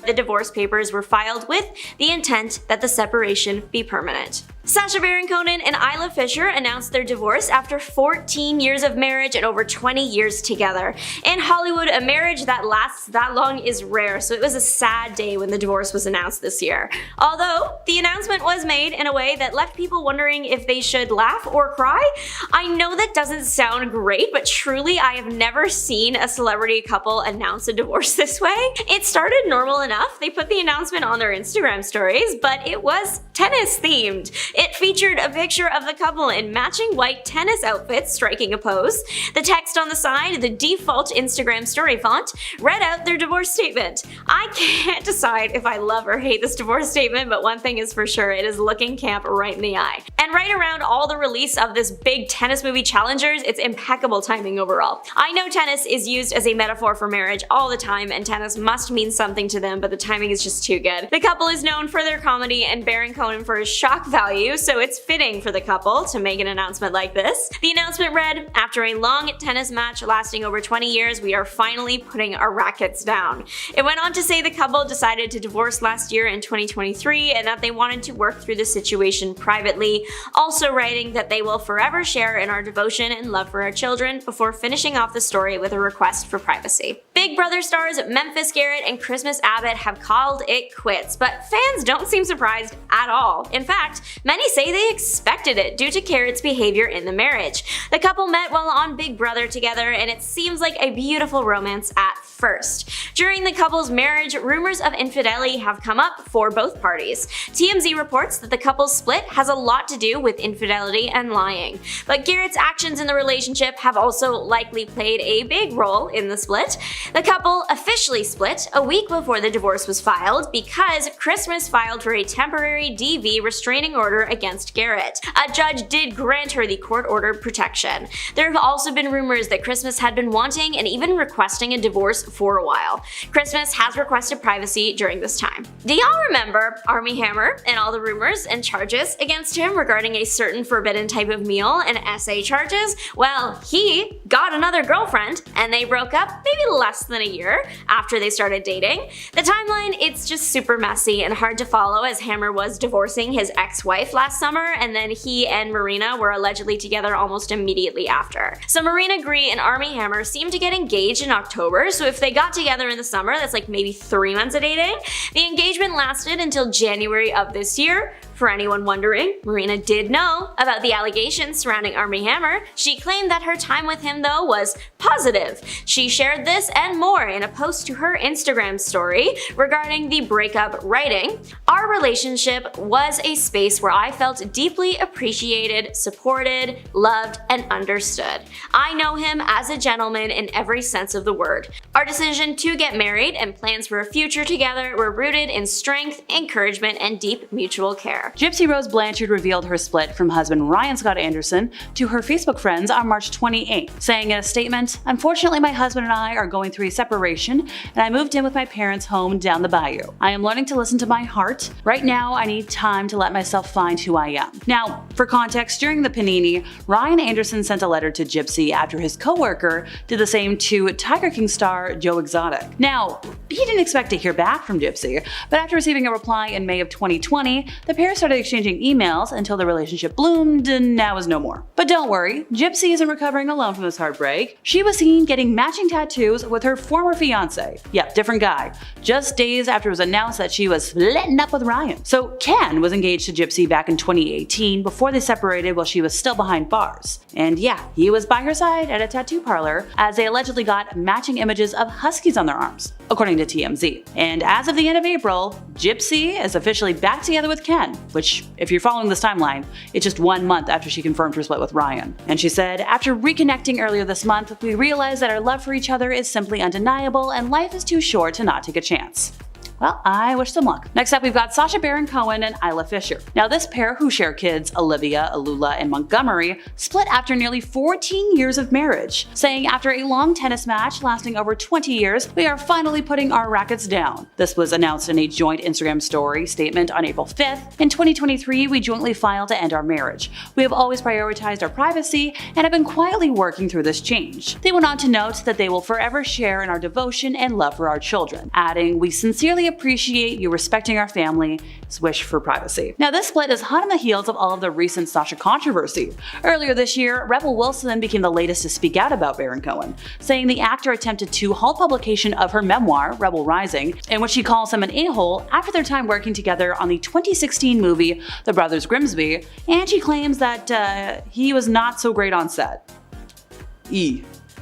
The divorce papers were filed with the intent that the separation be permanent. Sacha Baron Cohen and Isla Fisher announced their divorce after 14 years of marriage and over 20 years together. In Hollywood, a marriage that lasts that long is rare, so it was a sad day when the divorce was announced this year. Although, the announcement was made in a way that left people wondering if they should laugh or cry. I know that doesn't sound great, but truly I have never seen a celebrity couple announce a divorce this way. It started normal enough. They put the announcement on their Instagram stories, but it was tennis themed. It featured a picture of the couple in matching white tennis outfits striking a pose. The text on the side, the default Instagram story font, read out their divorce statement. I can't decide if I love or hate this divorce statement, but one thing is for sure, it is looking camp right in the eye. And right around all the release of this big tennis movie Challengers, it's impeccable timing overall. I know tennis is used as a metaphor for marriage all the time, and tennis must mean something to them, but the timing is just too good. The couple is known for their comedy and Baron Cohen for his shock value, so it's fitting for the couple to make an announcement like this. The announcement read, "After a long tennis match lasting over 20 years, we are finally putting our rackets down." It went on to say the couple decided to divorce last year in 2023 and that they wanted to work through the situation privately, also writing that they will forever share in our devotion and love for our children before finishing off the story with a request for privacy. Big Brother stars Memphis Garrett and Christmas Abbott have called it quits, but fans don't seem surprised at all. In fact, many say they expected it due to Garrett's behavior in the marriage. The couple met while on Big Brother together, and it seems like a beautiful romance at first. During the couple's marriage, rumors of infidelity have come up for both parties. TMZ reports that the couple's split has a lot to do with infidelity and lying, but Garrett's actions in the relationship have also likely played a big role in the split. The couple officially split a week before the divorce was filed because Christmas filed for a temporary DV restraining order against Garrett. A judge did grant her the court-ordered protection. There have also been rumors that Christmas had been wanting and even requesting a divorce for a while. Christmas has requested privacy during this time. Do y'all remember Armie Hammer and all the rumors and charges against him regarding a certain forbidden type of meal and SA charges? Well, he got another girlfriend and they broke up maybe less than a year after they started dating. The timeline, it's just super messy and hard to follow as Hammer was divorcing his ex-wife last summer and then he and Marina were allegedly together almost immediately after. So Marina Gree and Armie Hammer seemed to get engaged in October, so if they got together in the summer, that's like maybe 3 months of dating. The engagement lasted until January of this year. For anyone wondering, Marina did know about the allegations surrounding Armie Hammer. She claimed that her time with him, though, was positive. She shared this and more in a post to her Instagram story regarding the breakup, writing, "Our relationship was a space where I felt deeply appreciated, supported, loved, and understood. I know him as a gentleman in every sense of the word. Our decision to get married and plans for a future together were rooted in strength, encouragement, and deep mutual care." Gypsy Rose Blanchard revealed her split from husband Ryan Scott Anderson to her Facebook friends on March 28th, saying in a statement, "Unfortunately, my husband and I are going through a separation, and I moved in with my parents' home down the bayou. I am learning to listen to my heart. Right now, I need time to let myself find who I am." Now, for context, during the panini, Ryan Anderson sent a letter to Gypsy after his co-worker did the same to Tiger King star Joe Exotic. Now, he didn't expect to hear back from Gypsy, but after receiving a reply in May of 2020, the pair started exchanging emails until the relationship bloomed and now is no more. But don't worry, Gypsy isn't recovering alone from this heartbreak. She was seen getting matching tattoos with her former fiance. Yep, different guy. Just days after it was announced that she was splitting up with Ryan. So Ken was engaged to Gypsy back in 2018 before they separated while she was still behind bars. And yeah, he was by her side at a tattoo parlor as they allegedly got matching images of huskies on their arms, according to TMZ. And as of the end of April, Gypsy is officially back together with Ken, which, if you're following this timeline, it's just 1 month after she confirmed her split with Ryan. And she said, "After reconnecting earlier this month, we realized that our love for each other is simply undeniable and life is too short to not take a chance." Well, I wish them luck. Next up, we've got Sacha Baron Cohen and Isla Fisher. Now, this pair, who share kids Olivia, Alula, and Montgomery, split after nearly 14 years of marriage, saying after a long tennis match lasting over 20 years, "We are finally putting our rackets down." This was announced in a joint Instagram story statement on April 5th. "In 2023, we jointly filed to end our marriage. We have always prioritized our privacy and have been quietly working through this change." They went on to note that they will forever share in our devotion and love for our children, adding, "We sincerely appreciate you respecting our family's wish for privacy. Now, this split is hot on the heels of all of the recent Sasha controversy. Earlier this year, Rebel Wilson became the latest to speak out about Baron Cohen, saying the actor attempted to halt publication of her memoir, Rebel Rising, in which she calls him an a-hole after their time working together on the 2016 movie The Brothers Grimsby, and she claims that he was not so great on set.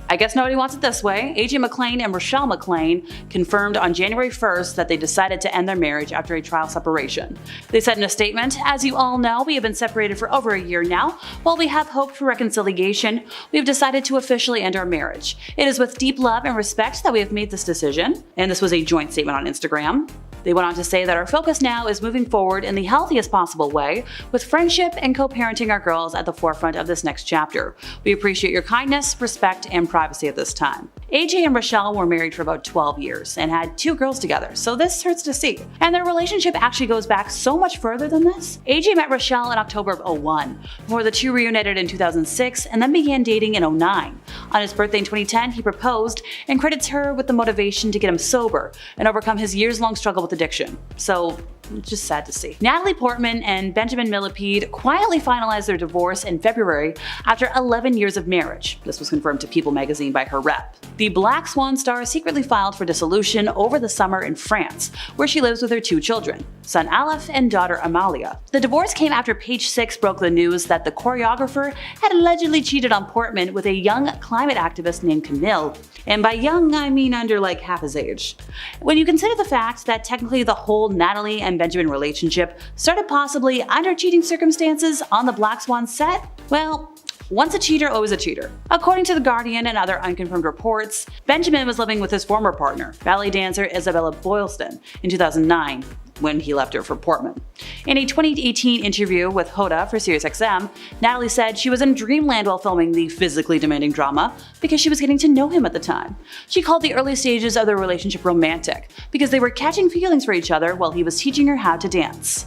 I guess nobody wants it this way. AJ McClain and Rochelle McClain confirmed on January 1st that they decided to end their marriage after a trial separation. They said in a statement, "As you all know, we have been separated for over a year now. While we have hoped for reconciliation, we have decided to officially end our marriage. It is with deep love and respect that we have made this decision." And this was a joint statement on Instagram. They went on to say that our focus now is moving forward in the healthiest possible way, with friendship and co-parenting our girls at the forefront of this next chapter. We appreciate your kindness, respect, and privacy at this time. AJ and Rochelle were married for about 12 years and had 2 girls together, so this hurts to see. And their relationship actually goes back so much further than this. AJ met Rochelle in October of 2001, before the two reunited in 2006 and then began dating in 2009. On his birthday in 2010, he proposed and credits her with the motivation to get him sober and overcome his years-long struggle with addiction. So, just sad to see. Natalie Portman and Benjamin Millepied quietly finalized their divorce in February after 11 years of marriage. This was confirmed to People magazine by her rep. The Black Swan star secretly filed for dissolution over the summer in France, where she lives with her 2 children, son Aleph and daughter Amalia. The divorce came after Page Six broke the news that the choreographer had allegedly cheated on Portman with a young climate activist named Camille. And by young, I mean under like half his age. When you consider the fact that technically the whole Natalie and Benjamin relationship started possibly under cheating circumstances on the Black Swan set, well, once a cheater, always a cheater. According to The Guardian and other unconfirmed reports, Benjamin was living with his former partner, ballet dancer Isabella Boylston, in 2009. When he left her for Portman. In a 2018 interview with Hoda for SiriusXM, Natalie said she was in dreamland while filming the physically demanding drama because she was getting to know him at the time. She called the early stages of their relationship romantic because they were catching feelings for each other while he was teaching her how to dance.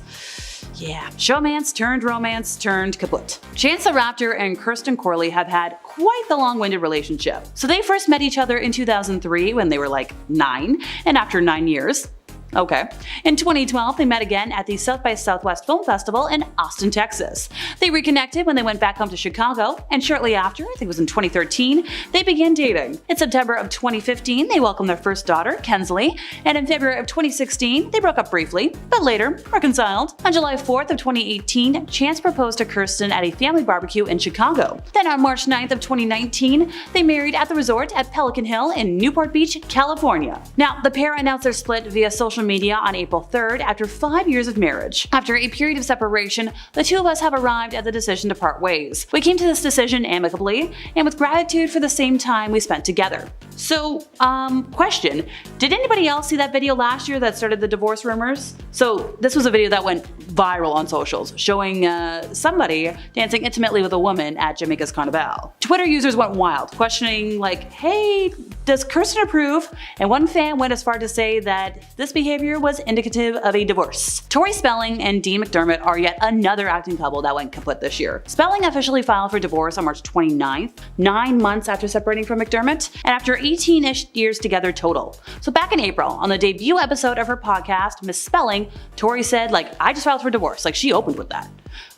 Yeah, showmance turned romance turned kaput. Chance the Rapper and Kirsten Corley have had quite the long-winded relationship. So they first met each other in 2003 when they were like 9, and after 9 years, okay. In 2012, they met again at the South by Southwest Film Festival in Austin, Texas. They reconnected when they went back home to Chicago, and shortly after, I think it was in 2013, they began dating. In September of 2015, they welcomed their first daughter, Kensley, and in February of 2016, they broke up briefly, but later reconciled. On July 4th of 2018, Chance proposed to Kirsten at a family barbecue in Chicago. Then on March 9th of 2019, they married at the resort at Pelican Hill in Newport Beach, California. Now, the pair announced their split via social media on April 3rd after 5 years of marriage. After a period of separation, the two of us have arrived at the decision to part ways. We came to this decision amicably and with gratitude for the same time we spent together. So, question, did anybody else see that video last year that started the divorce rumors? So, this was a video that went viral on socials, showing somebody dancing intimately with a woman at Jamaica's Carnival. Twitter users went wild, questioning like, hey, does Kirsten approve? And one fan went as far to say that this behavior was indicative of a divorce. Tori Spelling and Dean McDermott are yet another acting couple that went kaput this year. Spelling officially filed for divorce on March 29th, 9 months after separating from McDermott, and after 18-ish years together total. So back in April, on the debut episode of her podcast, Miss Spelling, Tori said, like, I just filed for divorce. Like, she opened with that.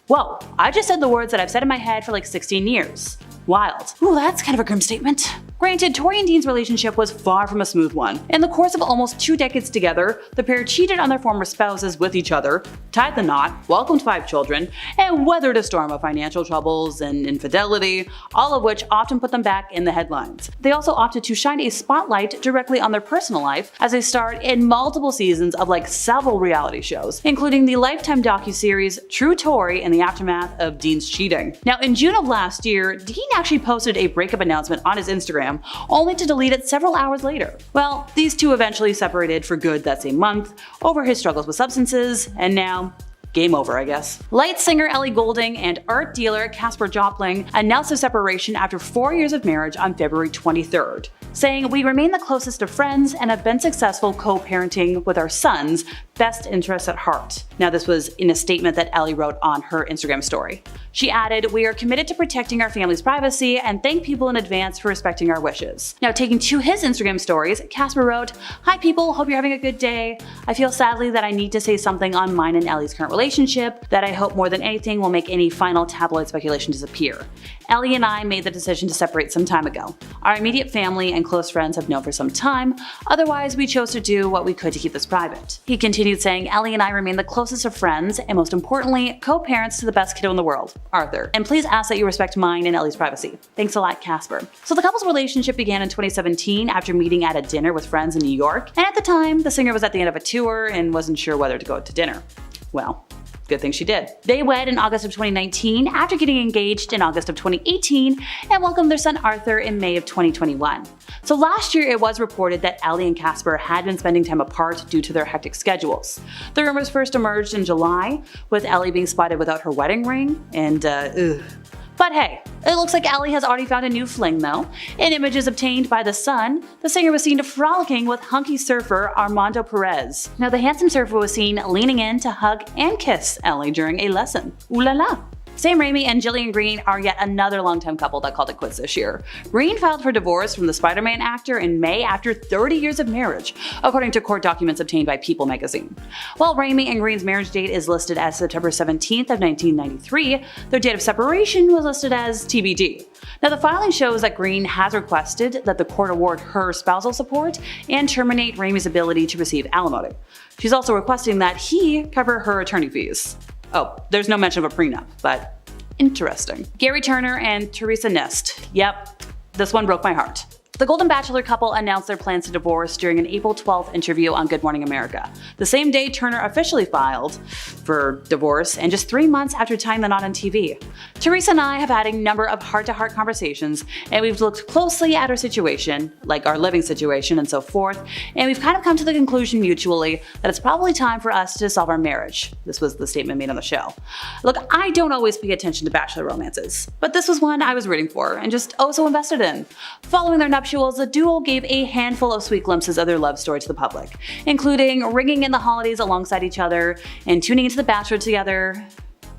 Whoa, I just said the words that I've said in my head for like 16 years. Wild. Ooh, that's kind of a grim statement. Granted, Tori and Dean's relationship was far from a smooth one. In the course of almost 2 decades together, the pair cheated on their former spouses with each other, tied the knot, welcomed 5 children, and weathered a storm of financial troubles and infidelity, all of which often put them back in the headlines. They also opted to shine a spotlight directly on their personal life as they starred in multiple seasons of like several reality shows, including the Lifetime docuseries True Tori in the aftermath of Dean's cheating. Now, in June of last year, Dean actually posted a breakup announcement on his Instagram, only to delete it several hours later. Well, these two eventually separated for good that same month over his struggles with substances, and now game over, I guess. Light singer Ellie Goulding and art dealer Casper Jopling announced their separation after 4 years of marriage on February 23rd, saying, "We remain the closest of friends and have been successful co-parenting with our sons' best interests at heart." Now, this was in a statement that Ellie wrote on her Instagram story. She added, "We are committed to protecting our family's privacy and thank people in advance for respecting our wishes." Now, taking to his Instagram stories, Casper wrote, "Hi people, hope you're having a good day. I feel sadly that I need to say something on mine and Ellie's current relationship that I hope more than anything will make any final tabloid speculation disappear. Ellie and I made the decision to separate some time ago. Our immediate family and close friends have known for some time, otherwise we chose to do what we could to keep this private." He continued saying, "Ellie and I remain the closest of friends and most importantly, co-parents to the best kiddo in the world, Arthur. And please ask that you respect mine and Ellie's privacy. Thanks a lot, Casper." So the couple's relationship began in 2017 after meeting at a dinner with friends in New York, and at the time, the singer was at the end of a tour and wasn't sure whether to go to dinner. Well, good thing she did. They wed in August of 2019 after getting engaged in August of 2018 and welcomed their son Arthur in May of 2021. So last year it was reported that Ellie and Casper had been spending time apart due to their hectic schedules. The rumors first emerged in July, with Ellie being spotted without her wedding ring, and But hey, it looks like Ellie has already found a new fling though. In images obtained by The Sun, the singer was seen frolicking with hunky surfer Armando Perez. Now the handsome surfer was seen leaning in to hug and kiss Ellie during a lesson. Ooh la la. Sam Raimi and Gillian Green are yet another longtime couple that called it quits this year. Green filed for divorce from the Spider-Man actor in May after 30 years of marriage, according to court documents obtained by People magazine. While Raimi and Green's marriage date is listed as September 17th of 1993, their date of separation was listed as TBD. Now the filing shows that Green has requested that the court award her spousal support and terminate Raimi's ability to receive alimony. She's also requesting that he cover her attorney fees. Oh, there's no mention of a prenup, but interesting. Gary Turner and Teresa Nist. Yep, this one broke my heart. The Golden Bachelor couple announced their plans to divorce during an April 12th interview on Good Morning America. The same day Turner officially filed for divorce, and just 3 months after tying the knot on TV. Teresa and I have had a number of heart-to-heart conversations, and we've looked closely at our situation, like our living situation and so forth, and we've kind of come to the conclusion mutually that it's probably time for us to dissolve our marriage. This was the statement made on the show. Look, I don't always pay attention to Bachelor romances, but this was one I was rooting for and just oh so invested in. Following their nuptials, the duo gave a handful of sweet glimpses of their love story to the public, including ringing in the holidays alongside each other and tuning into The Bachelor together.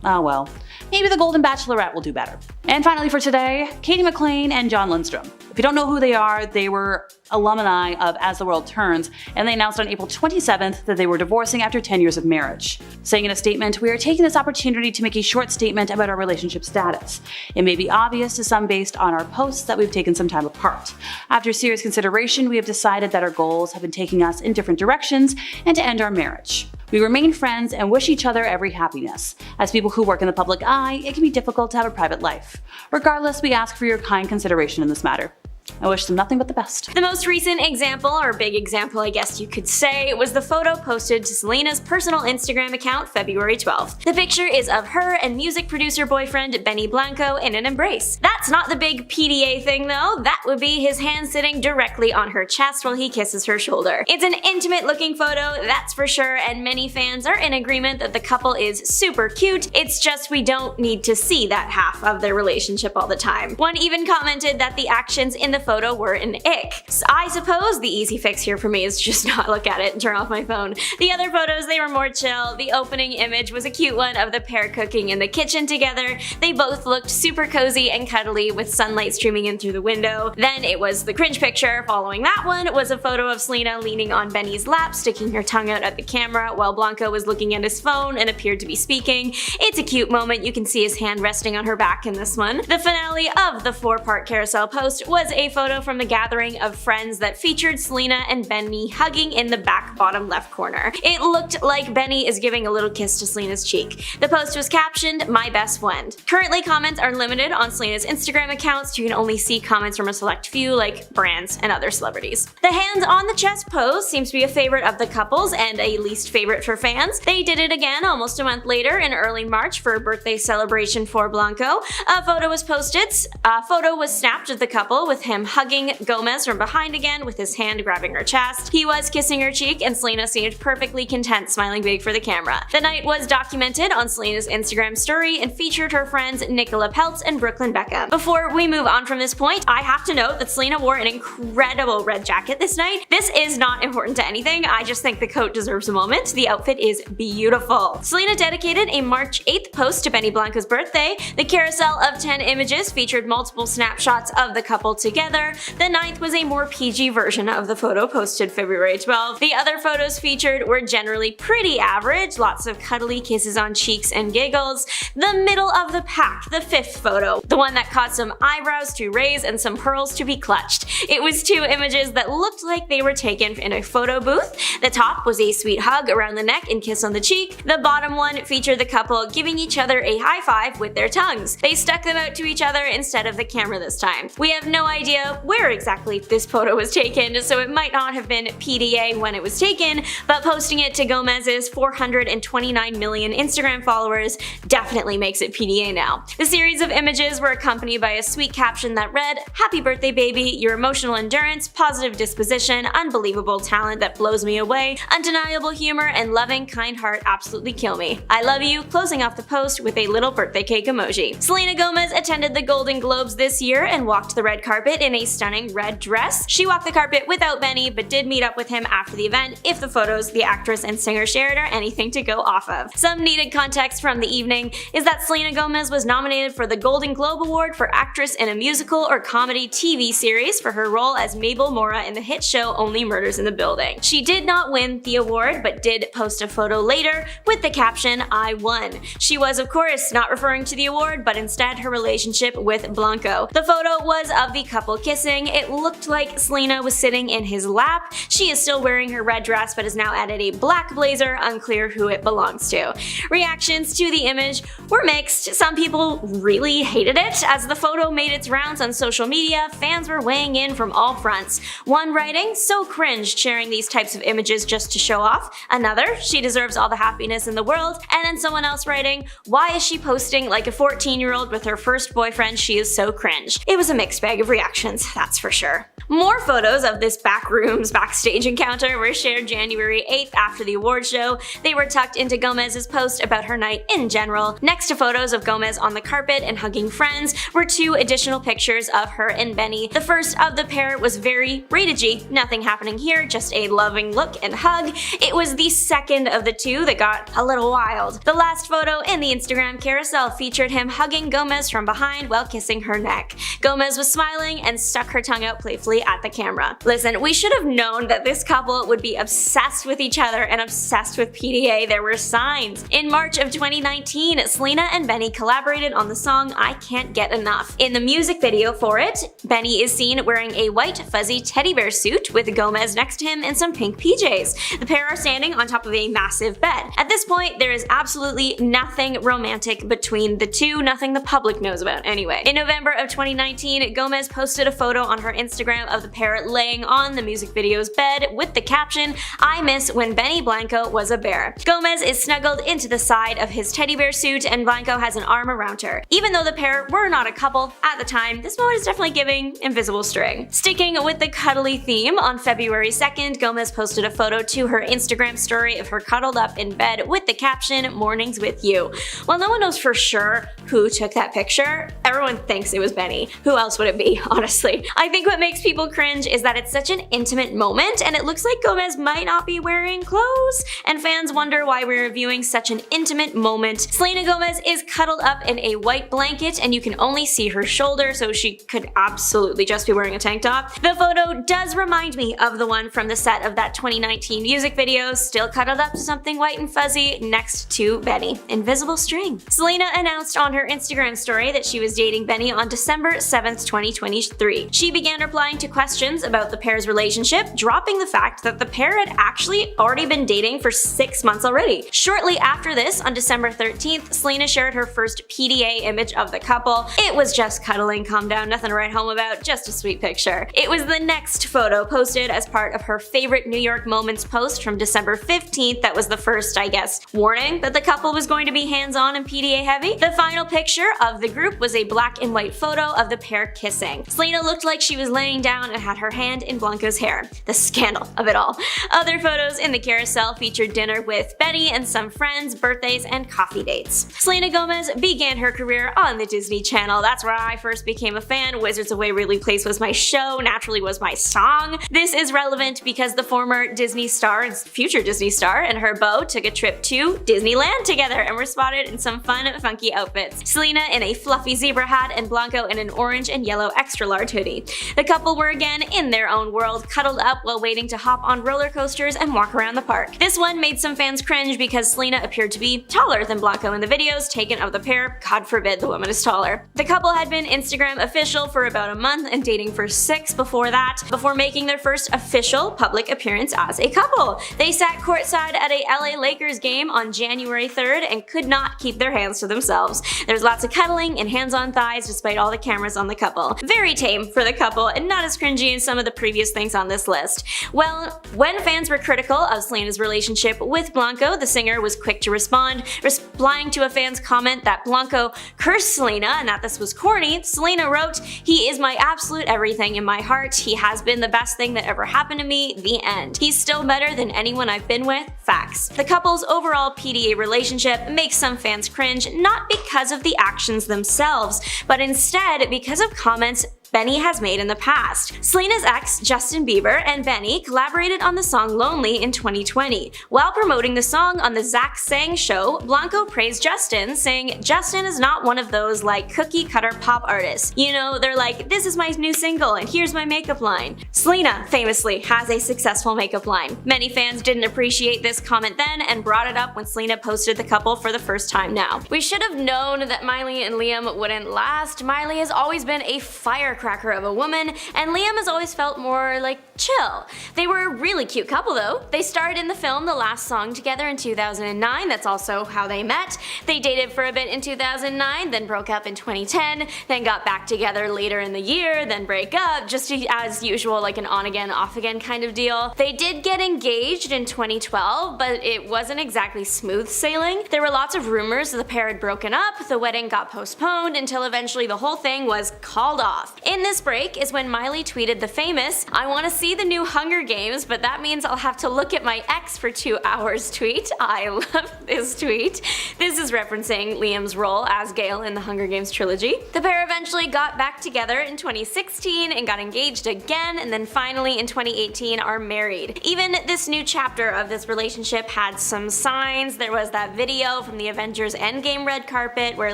Oh well, maybe the Golden Bachelorette will do better. And finally for today, Katie McLean and John Lindstrom. If you don't know who they are, they were alumni of As the World Turns, and they announced on April 27th that they were divorcing after 10 years of marriage. Saying in a statement, "We are taking this opportunity to make a short statement about our relationship status. It may be obvious to some based on our posts that we've taken some time apart. After serious consideration, we have decided that our goals have been taking us in different directions and to end our marriage. We remain friends and wish each other every happiness. As people who work in the public eye, it can be difficult to have a private life. Regardless, we ask for your kind consideration in this matter. I wish them nothing but the best." The most recent example, or big example I guess you could say, was the photo posted to Selena's personal Instagram account February 12th. The picture is of her and music producer boyfriend Benny Blanco in an embrace. That's not the big PDA thing though, that would be his hand sitting directly on her chest while he kisses her shoulder. It's an intimate looking photo, that's for sure, and many fans are in agreement that the couple is super cute, it's just we don't need to see that half of their relationship all the time. One even commented that the actions in the photo were an ick. So I suppose the easy fix here for me is just not look at it and turn off my phone. The other photos, they were more chill. The opening image was a cute one of the pair cooking in the kitchen together. They both looked super cozy and cuddly with sunlight streaming in through the window. Then it was the cringe picture. Following that one was a photo of Selena leaning on Benny's lap, sticking her tongue out at the camera while Blanco was looking at his phone and appeared to be speaking. It's a cute moment. You can see his hand resting on her back in this one. The finale of the 4-part carousel post was a photo from the gathering of friends that featured Selena and Benny hugging in the back bottom left corner. It looked like Benny is giving a little kiss to Selena's cheek. The post was captioned, "My best friend." Currently, comments are limited on Selena's Instagram accounts. You can only see comments from a select few like brands and other celebrities. The hands on the chest pose seems to be a favorite of the couples and a least favorite for fans. They did it again almost a month later in early March for a birthday celebration for Blanco. A photo was posted. A photo was snapped of the couple with him hugging Gomez from behind again with his hand grabbing her chest. He was kissing her cheek and Selena seemed perfectly content, smiling big for the camera. The night was documented on Selena's Instagram story and featured her friends Nicola Peltz and Brooklyn Beckham. Before we move on from this point, I have to note that Selena wore an incredible red jacket this night. This is not important to anything, I just think the coat deserves a moment. The outfit is beautiful. Selena dedicated a March 8th post to Benny Blanco's birthday. The carousel of 10 images featured multiple snapshots of the couple together. The 9th was a more PG version of the photo posted February 12th. The other photos featured were generally pretty average, lots of cuddly kisses on cheeks and giggles. The middle of the pack, the 5th photo, the one that caught some eyebrows to raise and some pearls to be clutched. It was 2 images that looked like they were taken in a photo booth. The top was a sweet hug around the neck and kiss on the cheek. The bottom one featured the couple giving each other a high five with their tongues. They stuck them out to each other instead of the camera this time. We have no idea where exactly this photo was taken, so it might not have been PDA when it was taken, but posting it to Gomez's 429 million Instagram followers definitely makes it PDA now. The series of images were accompanied by a sweet caption that read, "Happy birthday baby, your emotional endurance, positive disposition, unbelievable talent that blows me away, undeniable humor, and loving kind heart absolutely kill me. I love you," closing off the post with a little birthday cake emoji. Selena Gomez attended the Golden Globes this year and walked the red carpet in a stunning red dress. She walked the carpet without Benny, but did meet up with him after the event if the photos the actress and singer shared are anything to go off of. Some needed context from the evening is that Selena Gomez was nominated for the Golden Globe Award for Actress in a Musical or Comedy TV Series for her role as Mabel Mora in the hit show Only Murders in the Building. She did not win the award, but did post a photo later with the caption, "I won." She was, of course, not referring to the award, but instead her relationship with Blanco. The photo was of the couple kissing. It looked like Selena was sitting in his lap. She is still wearing her red dress, but has now added a black blazer, unclear who it belongs to. Reactions to the image were mixed. Some people really hated it. As the photo made its rounds on social media, fans were weighing in from all fronts. One writing, "So cringe sharing these types of images just to show off." Another, "She deserves all the happiness in the world." And then someone else writing, "Why is she posting like a 14-year-old with her first boyfriend? She is so cringe." It was a mixed bag of reactions, that's for sure. More photos of this backstage encounter were shared January 8th after the award show. They were tucked into Gomez's post about her night in general. Next to photos of Gomez on the carpet and hugging friends were 2 additional pictures of her and Benny. The first of the pair was very rated G, nothing happening here, just a loving look and hug. It was the second of the 2 that got a little wild. The last photo in the Instagram carousel featured him hugging Gomez from behind while kissing her neck. Gomez was smiling and stuck her tongue out playfully at the camera. Listen, we should have known that this couple would be obsessed with each other and obsessed with PDA. There were signs. In March of 2019, Selena and Benny collaborated on the song I Can't Get Enough. In the music video for it, Benny is seen wearing a white fuzzy teddy bear suit with Gomez next to him in some pink PJs. The pair are standing on top of a massive bed. At this point, there is absolutely nothing romantic between the two, nothing the public knows about anyway. In November of 2019, Gomez posted a photo on her Instagram of the pair laying on the music video's bed with the caption, "I miss when Benny Blanco was a bear." Gomez is snuggled into the side of his teddy bear suit and Blanco has an arm around her. Even though the pair were not a couple at the time, this moment is definitely giving invisible string. Sticking with the cuddly theme, on February 2nd, Gomez posted a photo to her Instagram story of her cuddled up in bed with the caption, "Mornings with you." While no one knows for sure who took that picture, everyone thinks it was Benny. Who else would it be, honestly? I think what makes people cringe is that it's such an intimate moment and it looks like Gomez might not be wearing clothes, and fans wonder why we're reviewing such an intimate moment. Selena Gomez is cuddled up in a white blanket and you can only see her shoulder, so she could absolutely just be wearing a tank top. The photo does remind me of the one from the set of that 2019 music video, still cuddled up to something white and fuzzy next to Benny. Invisible string. Selena announced on her Instagram story that she was dating Benny on December 7th, 2023. She began replying to questions about the pair's relationship, dropping the fact that the pair had actually already been dating for 6 months already. Shortly after this, on December 13th, Selena shared her first PDA image of the couple. It was just cuddling, calm down, nothing to write home about, just a sweet picture. It was the next photo posted as part of her favorite New York moments post from December 15th that was the first, I guess, warning that the couple was going to be hands-on and PDA heavy. The final picture of the group was a black and white photo of the pair kissing. Selena Selena looked like she was laying down and had her hand in Blanco's hair. The scandal of it all. Other photos in the carousel featured dinner with Benny and some friends, birthdays, and coffee dates. Selena Gomez began her career on the Disney Channel. That's where I first became a fan. Wizards of Waverly Place was my show, Naturally was my song. This is relevant because the former Disney star and future Disney star and her beau took a trip to Disneyland together and were spotted in some fun, funky outfits. Selena in a fluffy zebra hat and Blanco in an orange and yellow extra large hoodie. The couple were again in their own world, cuddled up while waiting to hop on roller coasters and walk around the park. This one made some fans cringe because Selena appeared to be taller than Blanco in the videos taken of the pair. God forbid the woman is taller. The couple had been Instagram official for about a month and dating for 6 before that, before making their first official public appearance as a couple. They sat courtside at a LA Lakers game on January 3rd and could not keep their hands to themselves. There's lots of cuddling and hands on thighs despite all the cameras on the couple. Very tame for the couple and not as cringy as some of the previous things on this list. Well, when fans were critical of Selena's relationship with Blanco, the singer was quick to respond, replying to a fan's comment that Blanco cursed Selena and that this was corny. Selena wrote, "He is my absolute everything in my heart. He has been the best thing that ever happened to me. The end. He's still better than anyone I've been with. Facts." The couple's overall PDA relationship makes some fans cringe, not because of the actions themselves, but instead because of comments Benny has made in the past. Selena's ex, Justin Bieber, and Benny collaborated on the song Lonely in 2020. While promoting the song on the Zach Sang show, Blanco praised Justin, saying, "Justin is not one of those like cookie cutter pop artists. You know, they're like, this is my new single and here's my makeup line." Selena famously has a successful makeup line. Many fans didn't appreciate this comment then and brought it up when Selena posted the couple for the first time now. We should have known that Miley and Liam wouldn't last. Miley has always been a firecracker of a woman, and Liam has always felt more like chill. They were a really cute couple though. They starred in the film The Last Song together in 2009, that's also how they met. They dated for a bit in 2009, then broke up in 2010, then got back together later in the year, then break up, just as usual, like an on again, off again kind of deal. They did get engaged in 2012, but it wasn't exactly smooth sailing. There were lots of rumors that the pair had broken up, the wedding got postponed until eventually the whole thing was called off. In this break is when Miley tweeted the famous, "I want to see the new Hunger Games, but that means I'll have to look at my ex for 2 hours" tweet. I love this tweet. This is referencing Liam's role as Gale in the Hunger Games trilogy. The pair eventually got back together in 2016 and got engaged again, and then finally in 2018 are married. Even this new chapter of this relationship had some signs. There was that video from the Avengers Endgame red carpet where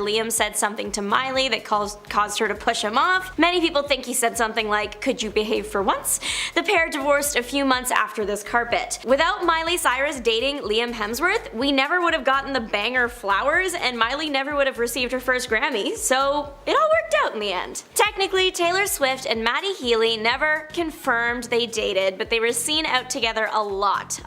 Liam said something to Miley that caused her to push him off. Many people think he said something like, "Could you behave for once?" The pair divorced a few months after this carpet. Without Miley Cyrus dating Liam Hemsworth, we never would have gotten the banger Flowers, and Miley never would have received her first Grammy, so it all worked out in the end. Technically, Taylor Swift and Maddie Healy never confirmed they dated, but they were seen out together a lot.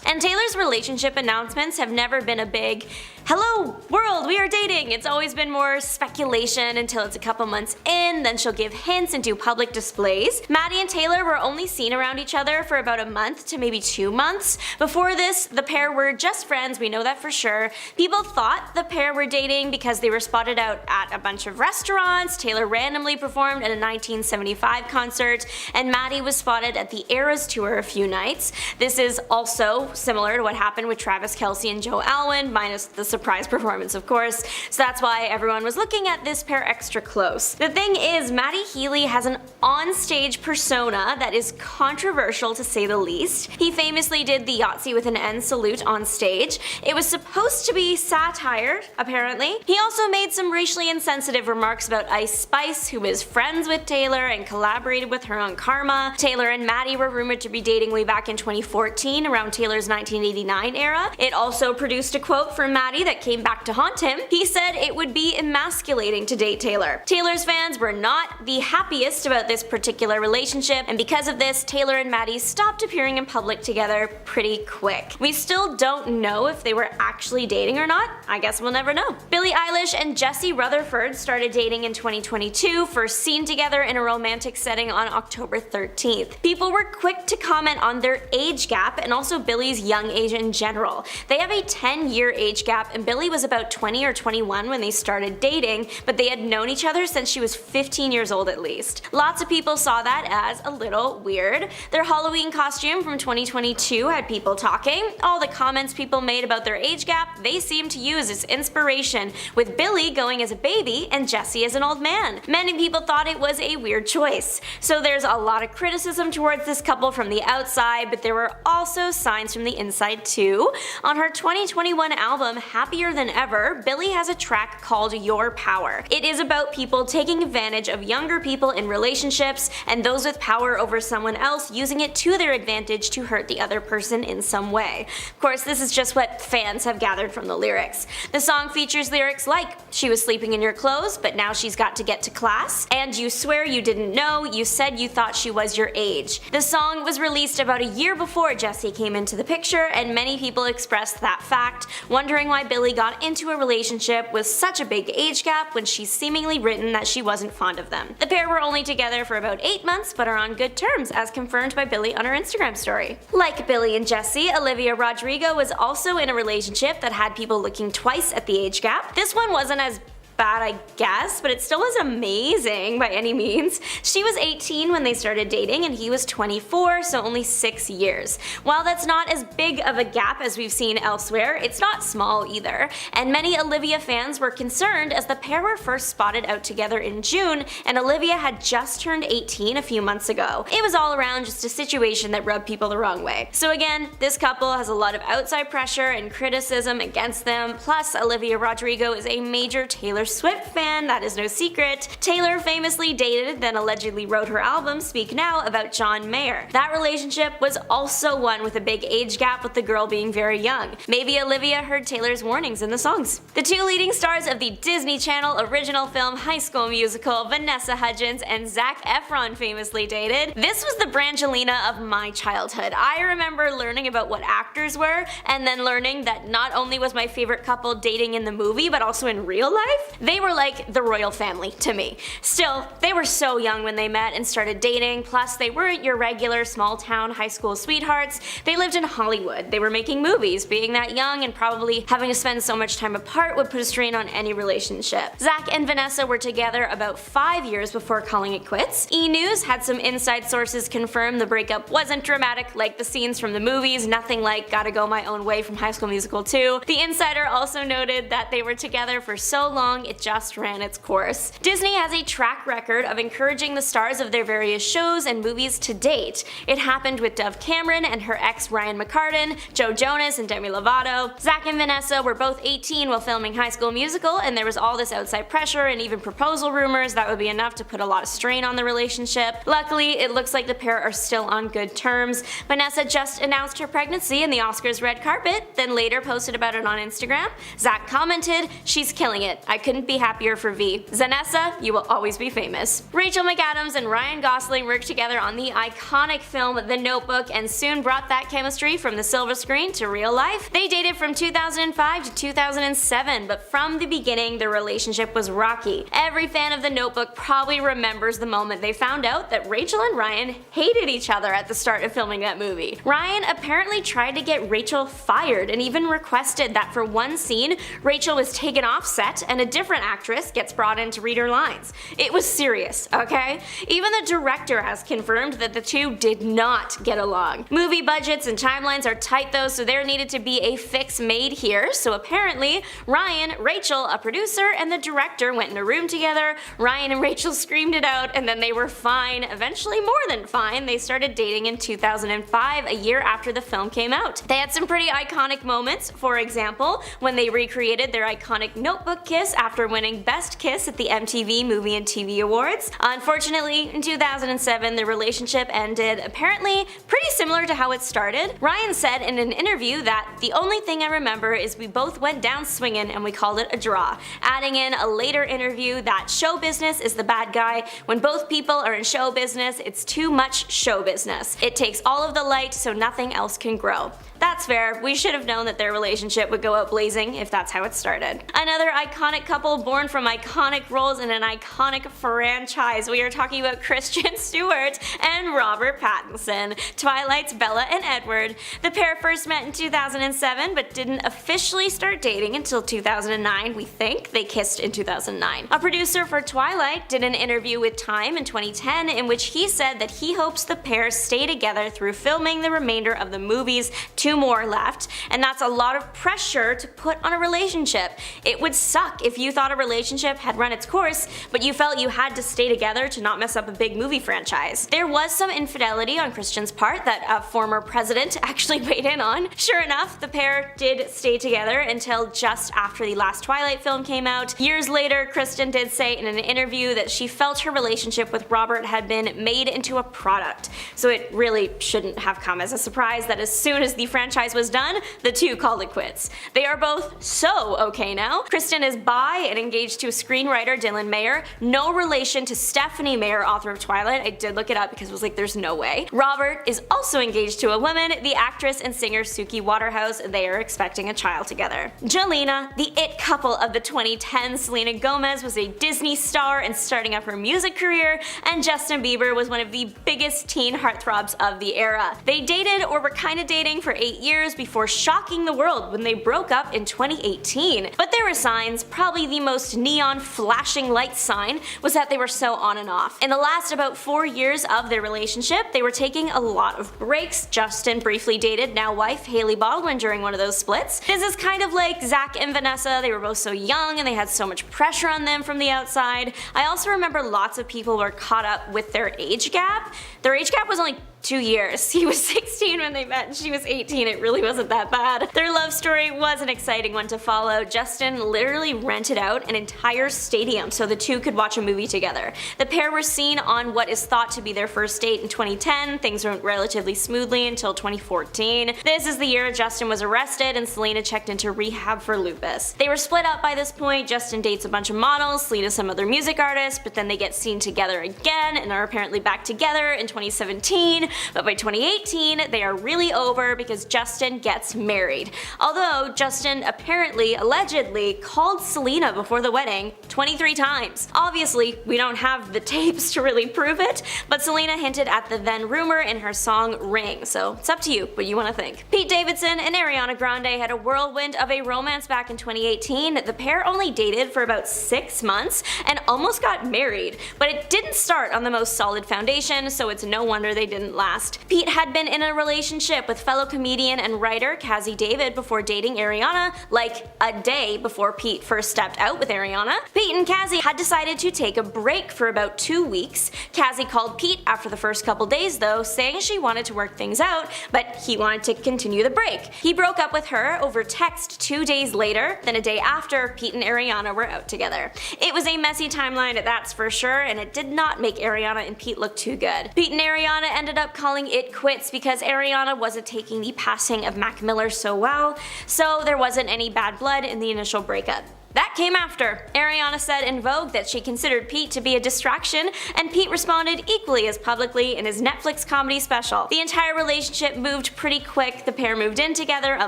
And Taylor's relationship announcements have never been a big, "Hello world, we are dating." It's always been more speculation until it's a couple months in, then she'll give hints and do public displays. Maddie and Taylor were only seen around each other for about a month to maybe 2 months. Before this, the pair were just friends, we know that for sure. People thought the pair were dating because they were spotted out at a bunch of restaurants. Taylor randomly performed at a 1975 concert, and Maddie was spotted at the Eras Tour a few nights. This is also similar to what happened with Travis Kelce and Joe Alwyn, minus the surprise performance of course, so that's why everyone was looking at this pair extra close. The thing is, Maddie Healy has an on-stage persona that is controversial to say the least. He famously did the Yahtzee with an N salute on stage. It was supposed to be satire, apparently. He also made some racially insensitive remarks about Ice Spice, who is friends with Taylor and collaborated with her on Karma. Taylor and Maddie were rumored to be dating way back in 2014, around Taylor's 1989 era. It also produced a quote from Maddie that came back to haunt him. He said it would be emasculating to date Taylor. Taylor's fans were not the happiest about this particular relationship, and because of this, Taylor and Maddie stopped appearing in public together pretty quick. We still don't know if they were actually dating or not. I guess we'll never know. Billie Eilish and Jesse Rutherford started dating in 2022, first seen together in a romantic setting on October 13th. People were quick to comment on their age gap and also Billie's young age in general. They have a 10-year age gap and Billie was about 20 or 21 when they started dating, but they had known each other since she was 15 years old at least. Lots of people saw that as a little weird. Their Halloween costume from 2022 had people talking. All the comments people made about their age gap, they seemed to use as inspiration, with Billie going as a baby and Jesse as an old man. Many people thought it was a weird choice. So there's a lot of criticism towards this couple from the outside, but there were also signs from the inside too. On her 2021 album Happier Than Ever, Billie has a track called Your Power. It is about people taking advantage of younger people in relationships and those with power over someone else using it to their advantage to hurt the other person in some way. Of course, this is just what fans have gathered from the lyrics. The song features lyrics like, "She was sleeping in your clothes, but now she's got to get to class," and "You swear you didn't know, you said you thought she was your age." The song was released about a year before Jesse came into the picture, and many people expressed that fact, wondering why Billie got into a relationship with such a big age gap when she's seemingly written that she wasn't fond of them. The pair were only together for about 8 months, but are on good terms, as confirmed by Billie on her Instagram story. Like Billie and Jesse, Olivia Rodrigo was also in a relationship that had people looking twice at the age gap. This one wasn't as bad, I guess, but it still was amazing by any means. She was 18 when they started dating and he was 24, so only 6 years. While that's not as big of a gap as we've seen elsewhere, it's not small either, and many Olivia fans were concerned as the pair were first spotted out together in June and Olivia had just turned 18 a few months ago. It was all around just a situation that rubbed people the wrong way. So again, this couple has a lot of outside pressure and criticism against them, plus Olivia Rodrigo is a major Taylor Swift fan, that is no secret. Taylor famously dated, then allegedly wrote her album Speak Now about John Mayer. That relationship was also one with a big age gap, with the girl being very young. Maybe Olivia heard Taylor's warnings in the songs. The two leading stars of the Disney Channel original film High School Musical, Vanessa Hudgens and Zac Efron, famously dated. This was the Brangelina of my childhood. I remember learning about what actors were, and then learning that not only was my favorite couple dating in the movie, but also in real life. They were like the royal family to me. Still, they were so young when they met and started dating, plus they weren't your regular small town high school sweethearts. They lived in Hollywood. They were making movies. Being that young and probably having to spend so much time apart would put a strain on any relationship. Zac and Vanessa were together about 5 years before calling it quits. E! News had some inside sources confirm the breakup wasn't dramatic like the scenes from the movies, nothing like Gotta Go My Own Way from High School Musical 2. The insider also noted that they were together for so long it just ran its course. Disney has a track record of encouraging the stars of their various shows and movies to date. It happened with Dove Cameron and her ex Ryan McCartan, Joe Jonas and Demi Lovato. Zac and Vanessa were both 18 while filming High School Musical, and there was all this outside pressure and even proposal rumors that would be enough to put a lot of strain on the relationship. Luckily, it looks like the pair are still on good terms. Vanessa just announced her pregnancy in the Oscars red carpet, then later posted about it on Instagram. Zac commented, "She's killing it. I couldn't be happier for V. Zanessa, you will always be famous." Rachel McAdams and Ryan Gosling worked together on the iconic film The Notebook and soon brought that chemistry from the silver screen to real life. They dated from 2005 to 2007, but from the beginning their relationship was rocky. Every fan of The Notebook probably remembers the moment they found out that Rachel and Ryan hated each other at the start of filming that movie. Ryan apparently tried to get Rachel fired and even requested that for one scene, Rachel was taken off set and a different actress gets brought in to read her lines. It was serious, okay? Even the director has confirmed that the two did not get along. Movie budgets and timelines are tight though, so there needed to be a fix made here, so apparently Ryan, Rachel, a producer, and the director went in a room together. Ryan and Rachel screamed it out and then they were fine, eventually more than fine. They started dating in 2005, a year after the film came out. They had some pretty iconic moments, for example, when they recreated their iconic Notebook kiss after winning Best Kiss at the MTV Movie and TV Awards. Unfortunately, in 2007, the relationship ended, apparently pretty similar to how it started. Ryan said in an interview that, "The only thing I remember is we both went down swinging and we called it a draw," adding in a later interview that show business is the bad guy. When both people are in show business, it's too much show business. It takes all of the light so nothing else can grow. That's fair. We should have known that their relationship would go out blazing if that's how it started. Another iconic couple couple born from iconic roles in an iconic franchise. We are talking about Kristen Stewart and Robert Pattinson, Twilight's Bella and Edward. The pair first met in 2007 but didn't officially start dating until 2009, we think. They kissed in 2009. A producer for Twilight did an interview with Time in 2010 in which he said that he hopes the pair stay together through filming the remainder of the movies, 2 more left, and that's a lot of pressure to put on a relationship. It would suck if you thought a relationship had run its course, but you felt you had to stay together to not mess up a big movie franchise. There was some infidelity on Kristen's part that a former president actually weighed in on. Sure enough, the pair did stay together until just after the last Twilight film came out. Years later, Kristen did say in an interview that she felt her relationship with Robert had been made into a product. So it really shouldn't have come as a surprise that as soon as the franchise was done, the two called it quits. They are both so okay now. Kristen is bi and engaged to screenwriter Dylan Mayer, no relation to Stephenie Meyer, author of Twilight. I did look it up because I was like, there's no way. Robert is also engaged to a woman, the actress and singer Suki Waterhouse. They are expecting a child together. Jelena, the it couple of the 2010s, Selena Gomez was a Disney star and starting up her music career, and Justin Bieber was one of the biggest teen heartthrobs of the era. They dated, or were kinda dating, for 8 years before shocking the world when they broke up in 2018. But there were signs. Probably the most neon flashing light sign was that they were so on and off. In the last about 4 years of their relationship, they were taking a lot of breaks. Justin briefly dated now wife Hailey Baldwin during one of those splits. This is kind of like Zach and Vanessa. They were both so young and they had so much pressure on them from the outside. I also remember lots of people were caught up with their age gap. Their age gap was only 2 years. He was 16 when they met and she was 18. It really wasn't that bad. Their love story was an exciting one to follow. Justin literally rented out an entire stadium so the two could watch a movie together. The pair were seen on what is thought to be their first date in 2010. Things went relatively smoothly until 2014. This is the year Justin was arrested and Selena checked into rehab for lupus. They were split up by this point. Justin dates a bunch of models, Selena some other music artists, but then they get seen together again and are apparently back together in 2017. But by 2018, they are really over because Justin gets married. Although Justin apparently, allegedly, called Selena before the wedding 23 times. Obviously, we don't have the tapes to really prove it, but Selena hinted at the then rumor in her song Ring, so it's up to you what you want to think. Pete Davidson and Ariana Grande had a whirlwind of a romance back in 2018. The pair only dated for about 6 months and almost got married, but it didn't start on the most solid foundation, so it's no wonder they didn't last. Pete had been in a relationship with fellow comedian and writer Cassie David before dating Ariana, like a day before Pete first stepped out with Ariana. Pete and Cassie had decided to take a break for about 2 weeks. Cassie called Pete after the first couple days though, saying she wanted to work things out, but he wanted to continue the break. He broke up with her over text 2 days later, then a day after Pete and Ariana were out together. It was a messy timeline, that's for sure, and it did not make Ariana and Pete look too good. Pete and Ariana ended up calling it quits because Ariana wasn't taking the passing of Mac Miller so well, so there wasn't any bad blood in the initial breakup. That came after. Ariana said in Vogue that she considered Pete to be a distraction, and Pete responded equally as publicly in his Netflix comedy special. The entire relationship moved pretty quick. The pair moved in together a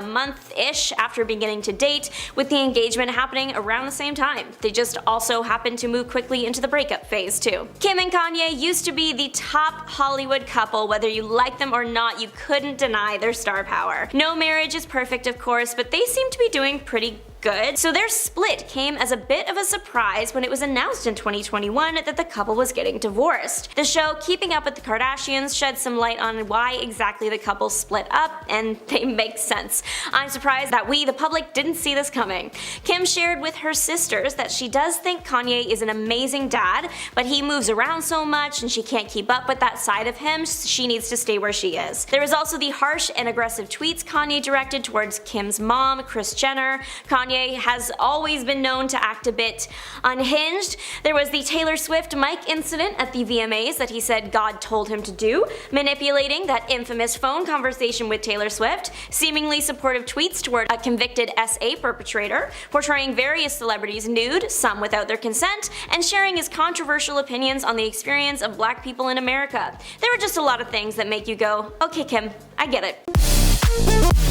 month-ish after beginning to date, with the engagement happening around the same time. They just also happened to move quickly into the breakup phase too. Kim and Kanye used to be the top Hollywood couple. Whether you like them or not, you couldn't deny their star power. No marriage is perfect, of course, but they seem to be doing pretty good. So their split came as a bit of a surprise when it was announced in 2021 that the couple was getting divorced. The show Keeping Up with the Kardashians shed some light on why exactly the couple split up, and they make sense. I'm surprised that we, the public, didn't see this coming. Kim shared with her sisters that she does think Kanye is an amazing dad, but he moves around so much and she can't keep up with that side of him. She needs to stay where she is. There was also the harsh and aggressive tweets Kanye directed towards Kim's mom, Kris Jenner. Kanye has always been known to act a bit unhinged. There was the Taylor Swift mic incident at the VMAs that he said God told him to do, manipulating that infamous phone conversation with Taylor Swift, seemingly supportive tweets toward a convicted SA perpetrator, portraying various celebrities nude, some without their consent, and sharing his controversial opinions on the experience of black people in America. There were just a lot of things that make you go, okay Kim, I get it.